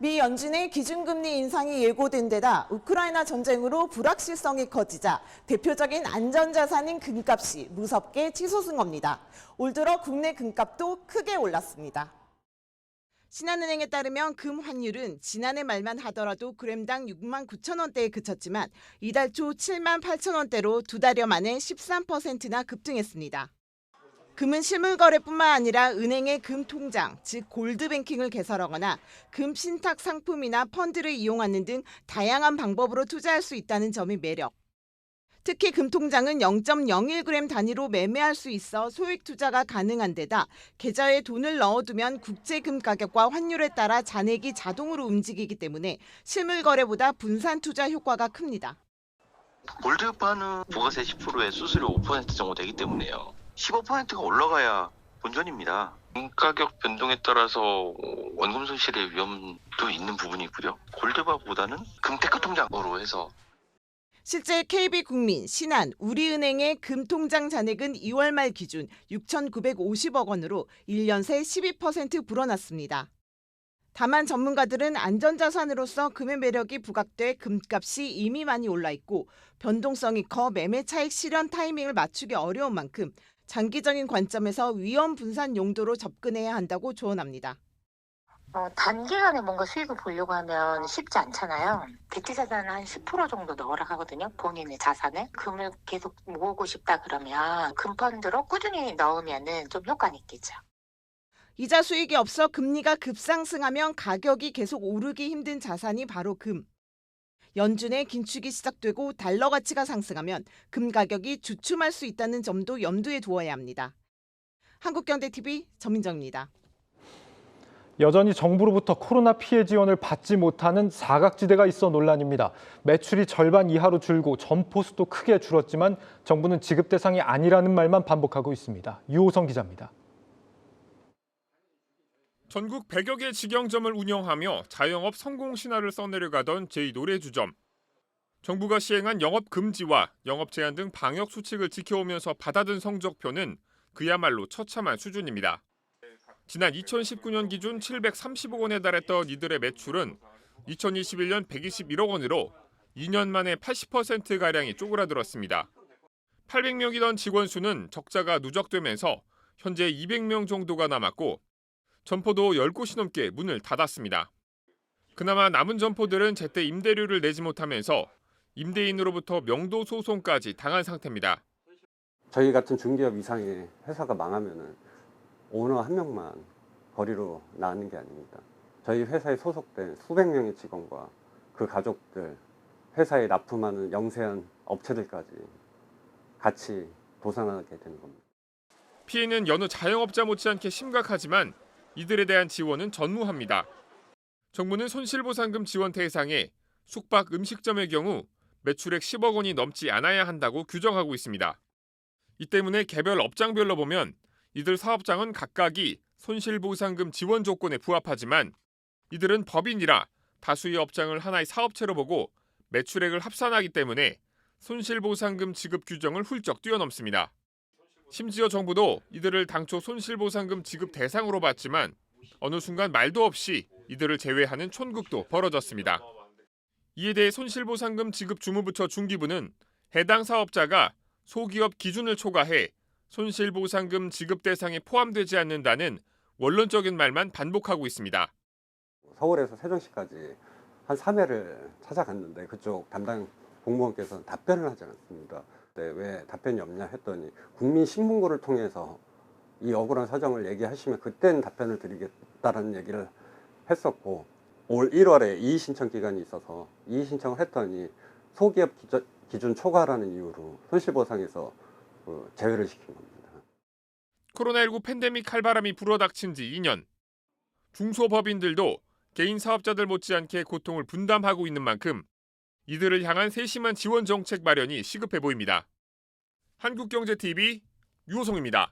Z: 미 연준의 기준금리 인상이 예고된 데다 우크라이나 전쟁으로 불확실성이 커지자 대표적인 안전자산인 금값이 무섭게 치솟은 겁니다. 올 들어 국내 금값도 크게 올랐습니다. 신한은행에 따르면 금 환율은 지난해 말만 하더라도 그램당 69,000원대에 그쳤지만 이달 초 78,000원대로 두 달여 만에 13%나 급등했습니다. 금은 실물거래뿐만 아니라 은행의 금 통장, 즉 골드뱅킹을 개설하거나 금 신탁 상품이나 펀드를 이용하는 등 다양한 방법으로 투자할 수 있다는 점이 매력. 특히 금 통장은 0.01g 단위로 매매할 수 있어 소액 투자가 가능한 데다 계좌에 돈을 넣어두면 국제금 가격과 환율에 따라 잔액이 자동으로 움직이기 때문에 실물거래보다 분산 투자 효과가 큽니다.
D: 골드바는 부가세 10%에 수수료 5% 정도 되기 때문에요. 15%가 올라가야 본전입니다. 금 가격 변동에 따라서 원금 손실의 위험도 있는 부분이고요. 골드바보다는 금테크 통장으로 해서
Z: 실제 KB국민, 신한, 우리은행의 금통장 잔액은 2월 말 기준 6,950억 원으로 1년 새 12% 불어났습니다. 다만 전문가들은 안전자산으로서 금의 매력이 부각돼 금값이 이미 많이 올라 있고 변동성이 커 매매 차익 실현 타이밍을 맞추기 어려운 만큼 장기적인 관점에서 위험 분산 용도로 접근해야 한다고 조언합니다.
F: 단기간에 뭔가 수익을 보려고 하면 쉽지 않잖아요. 대체 자산은 한 10% 정도 넣으라 하거든요. 본인의 자산을. 금을 계속 모으고 싶다 그러면 금펀드로 꾸준히 넣으면은 좀 효과는 있겠죠.
Z: 이자 수익이 없어 금리가 급상승하면 가격이 계속 오르기 힘든 자산이 바로 금. 연준의 긴축이 시작되고 달러 가치가 상승하면 금 가격이 주춤할 수 있다는 점도 염두에 두어야 합니다. 한국경제TV 전민정입니다.
A: 여전히 정부로부터 코로나 피해 지원을 받지 못하는 사각지대가 있어 논란입니다. 매출이 절반 이하로 줄고 점포 수도 크게 줄었지만 정부는 지급 대상이 아니라는 말만 반복하고 있습니다. 유호성 기자입니다.
G: 전국 100여 개 직영점을 운영하며 자영업 성공 신화를 써내려가던 제2노래주점. 정부가 시행한 영업 금지와 영업 제한 등 방역 수칙을 지켜오면서 받아든 성적표는 그야말로 처참한 수준입니다. 지난 2019년 기준 730억 원에 달했던 이들의 매출은 2021년 121억 원으로 2년 만에 80%가량이 쪼그라들었습니다. 800명이던 직원 수는 적자가 누적되면서 현재 200명 정도가 남았고 점포도 10곳이 넘게 문을 닫았습니다. 그나마 남은 점포들은 제때 임대료를 내지 못하면서 임대인으로부터 명도 소송까지 당한 상태입니다.
H: 저희 같은 중개업 이상의 회사가 망하면은 오너 한 명만 거리로 나가는 게 아닙니다. 저희 회사에 소속된 수백 명의 직원과 그 가족들, 회사에 납품하는 영세한 업체들까지 같이 도산하게 되는 겁니다.
G: 피해는 여느 자영업자 못지않게 심각하지만 이들에 대한 지원은 전무합니다. 정부는 손실보상금 지원 대상에 숙박 음식점의 경우 매출액 10억 원이 넘지 않아야 한다고 규정하고 있습니다. 이 때문에 개별 업장별로 보면 이들 사업장은 각각이 손실보상금 지원 조건에 부합하지만 이들은 법인이라 다수의 업장을 하나의 사업체로 보고 매출액을 합산하기 때문에 손실보상금 지급 규정을 훌쩍 뛰어넘습니다. 심지어 정부도 이들을 당초 손실보상금 지급 대상으로 봤지만 어느 순간 말도 없이 이들을 제외하는 촌극도 벌어졌습니다. 이에 대해 손실보상금 지급 주무부처 중기부는 해당 사업자가 소기업 기준을 초과해 손실보상금 지급 대상에 포함되지 않는다는 원론적인 말만 반복하고 있습니다.
H: 서울에서 세종시까지 한 3회를 찾아갔는데 그쪽 담당 공무원께서는 답변을 하지 않았습니다. 왜 답변이 없냐 했더니 국민신문고를 통해서 이 억울한 사정을 얘기하시면 그때는 답변을 드리겠다라는 얘기를 했었고 올 1월에 이의 신청 기간이 있어서 이의 신청을 했더니 소기업 기준 초과라는 이유로 손실보상에서 제외를 시킨 겁니다.
G: 코로나19 팬데믹 칼바람이 불어닥친 지 2년. 중소법인들도 개인 사업자들 못지않게 고통을 분담하고 있는 만큼 이들을 향한 세심한 지원 정책 마련이 시급해 보입니다. 한국경제TV 유호성입니다.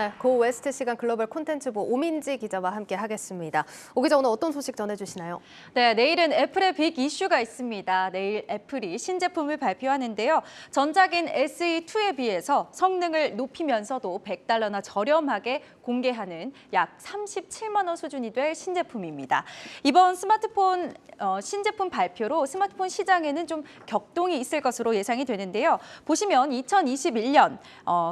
B: 네, 고 웨스트 시간 글로벌 콘텐츠부 오민지 기자와 함께 하겠습니다. 오 기자, 오늘 어떤 소식 전해주시나요?
I: 네, 내일은 애플의 빅 이슈가 있습니다. 내일 애플이 신제품을 발표하는데요. 전작인 SE2에 비해서 성능을 높이면서도 $100나 저렴하게 공개하는 약 37만 원 수준이 될 신제품입니다. 이번 스마트폰 신제품 발표로 스마트폰 시장에는 좀 격동이 있을 것으로 예상이 되는데요. 보시면 2021년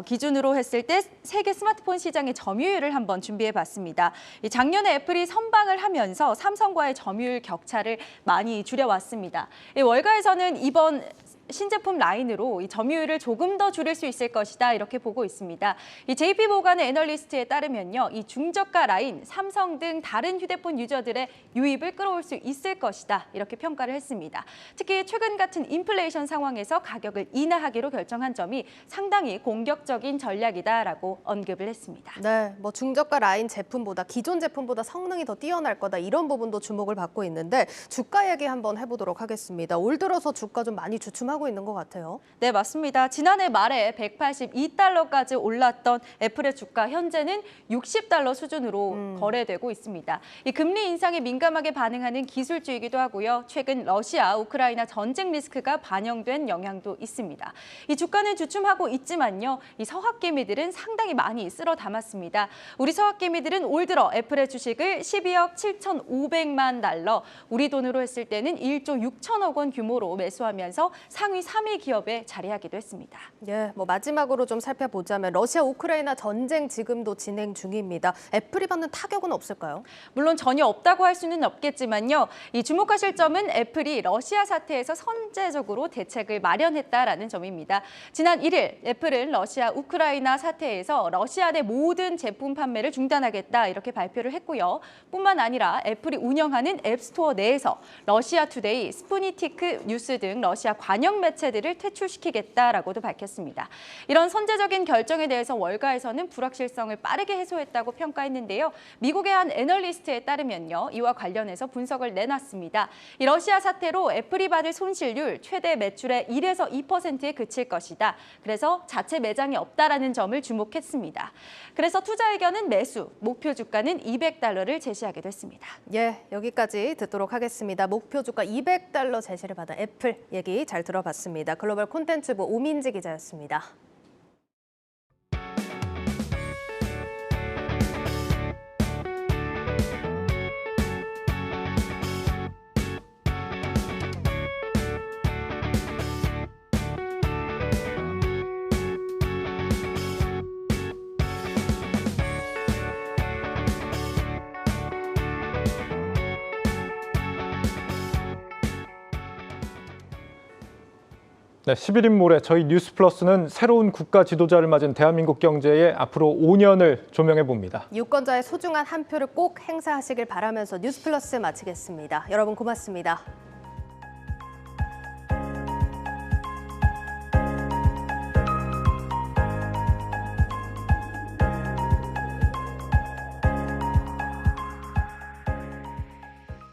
I: 기준으로 했을 때 세계 스마트폰 시장의 점유율을 한번 준비해봤습니다. 작년에 애플이 선방을 하면서 삼성과의 점유율 격차를 많이 줄여왔습니다. 월가에서는 이번 신제품 라인으로 이 점유율을 조금 더 줄일 수 있을 것이다 이렇게 보고 있습니다. 이 JP 모간의 애널리스트에 따르면요, 이 중저가 라인, 삼성 등 다른 휴대폰 유저들의 유입을 끌어올 수 있을 것이다 이렇게 평가를 했습니다. 특히 최근 같은 인플레이션 상황에서 가격을 인하하기로 결정한 점이 상당히 공격적인 전략이다라고 언급을 했습니다.
B: 네, 뭐 중저가 라인 제품보다 기존 제품보다 성능이 더 뛰어날 거다 이런 부분도 주목을 받고 있는데 주가 얘기 한번 해보도록 하겠습니다. 올 들어서 주가 좀 많이 주춤하고 있는 것 같아요.
I: 네, 맞습니다. 지난해 말에 $182까지 올랐던 애플의 주가 현재는 $60 수준으로 거래되고 있습니다. 이 금리 인상에 민감하게 반응하는 기술주이기도 하고요. 최근 러시아, 우크라이나 전쟁 리스크가 반영된 영향도 있습니다. 이 주가는 주춤하고 있지만요. 이 서학개미들은 상당히 많이 쓸어 담았습니다. 우리 서학개미들은 올 들어 애플의 주식을 $12억 7,500만 달러, 우리 돈으로 했을 때는 1조 6천억 원 규모로 매수하면서 상위 3위 기업에 자리하기도 했습니다.
B: 예, 뭐 마지막으로 좀 살펴보자면 러시아 우크라이나 전쟁 지금도 진행 중입니다. 애플이 받는 타격은 없을까요?
I: 물론 전혀 없다고 할 수는 없겠지만요. 이 주목하실 점은 애플이 러시아 사태에서 선제적으로 대책을 마련했다라는 점입니다. 지난 1일 애플은 러시아 우크라이나 사태에서 러시아 내 모든 제품 판매를 중단하겠다 이렇게 발표를 했고요. 뿐만 아니라 애플이 운영하는 앱스토어 내에서 러시아 투데이, 스푸니티크 뉴스 등 러시아 관영 매체들을 퇴출시키겠다라고도 밝혔습니다. 이런 선제적인 결정에 대해서 월가에서는 불확실성을 빠르게 해소했다고 평가했는데요. 미국의 한 애널리스트에 따르면요, 이와 관련해서 분석을 내놨습니다. 이 러시아 사태로 애플이 받을 손실률 최대 매출의 1에서 2%에 그칠 것이다. 그래서 자체 매장이 없다라는 점을 주목했습니다. 그래서 투자 의견은 매수, 목표 주가는 $200를 제시하기도 했습니다.
B: 예, 여기까지 듣도록 하겠습니다. 목표 주가 $200 제시를 받은 애플 얘기 잘 들어봤습니다. 글로벌 콘텐츠부 오민지 기자였습니다.
A: 네, 11인 모레 저희 뉴스플러스는 새로운 국가 지도자를 맞은 대한민국 경제의 앞으로 5년을 조명해 봅니다.
B: 유권자의 소중한 한 표를 꼭 행사하시길 바라면서 뉴스플러스 마치겠습니다. 여러분 고맙습니다.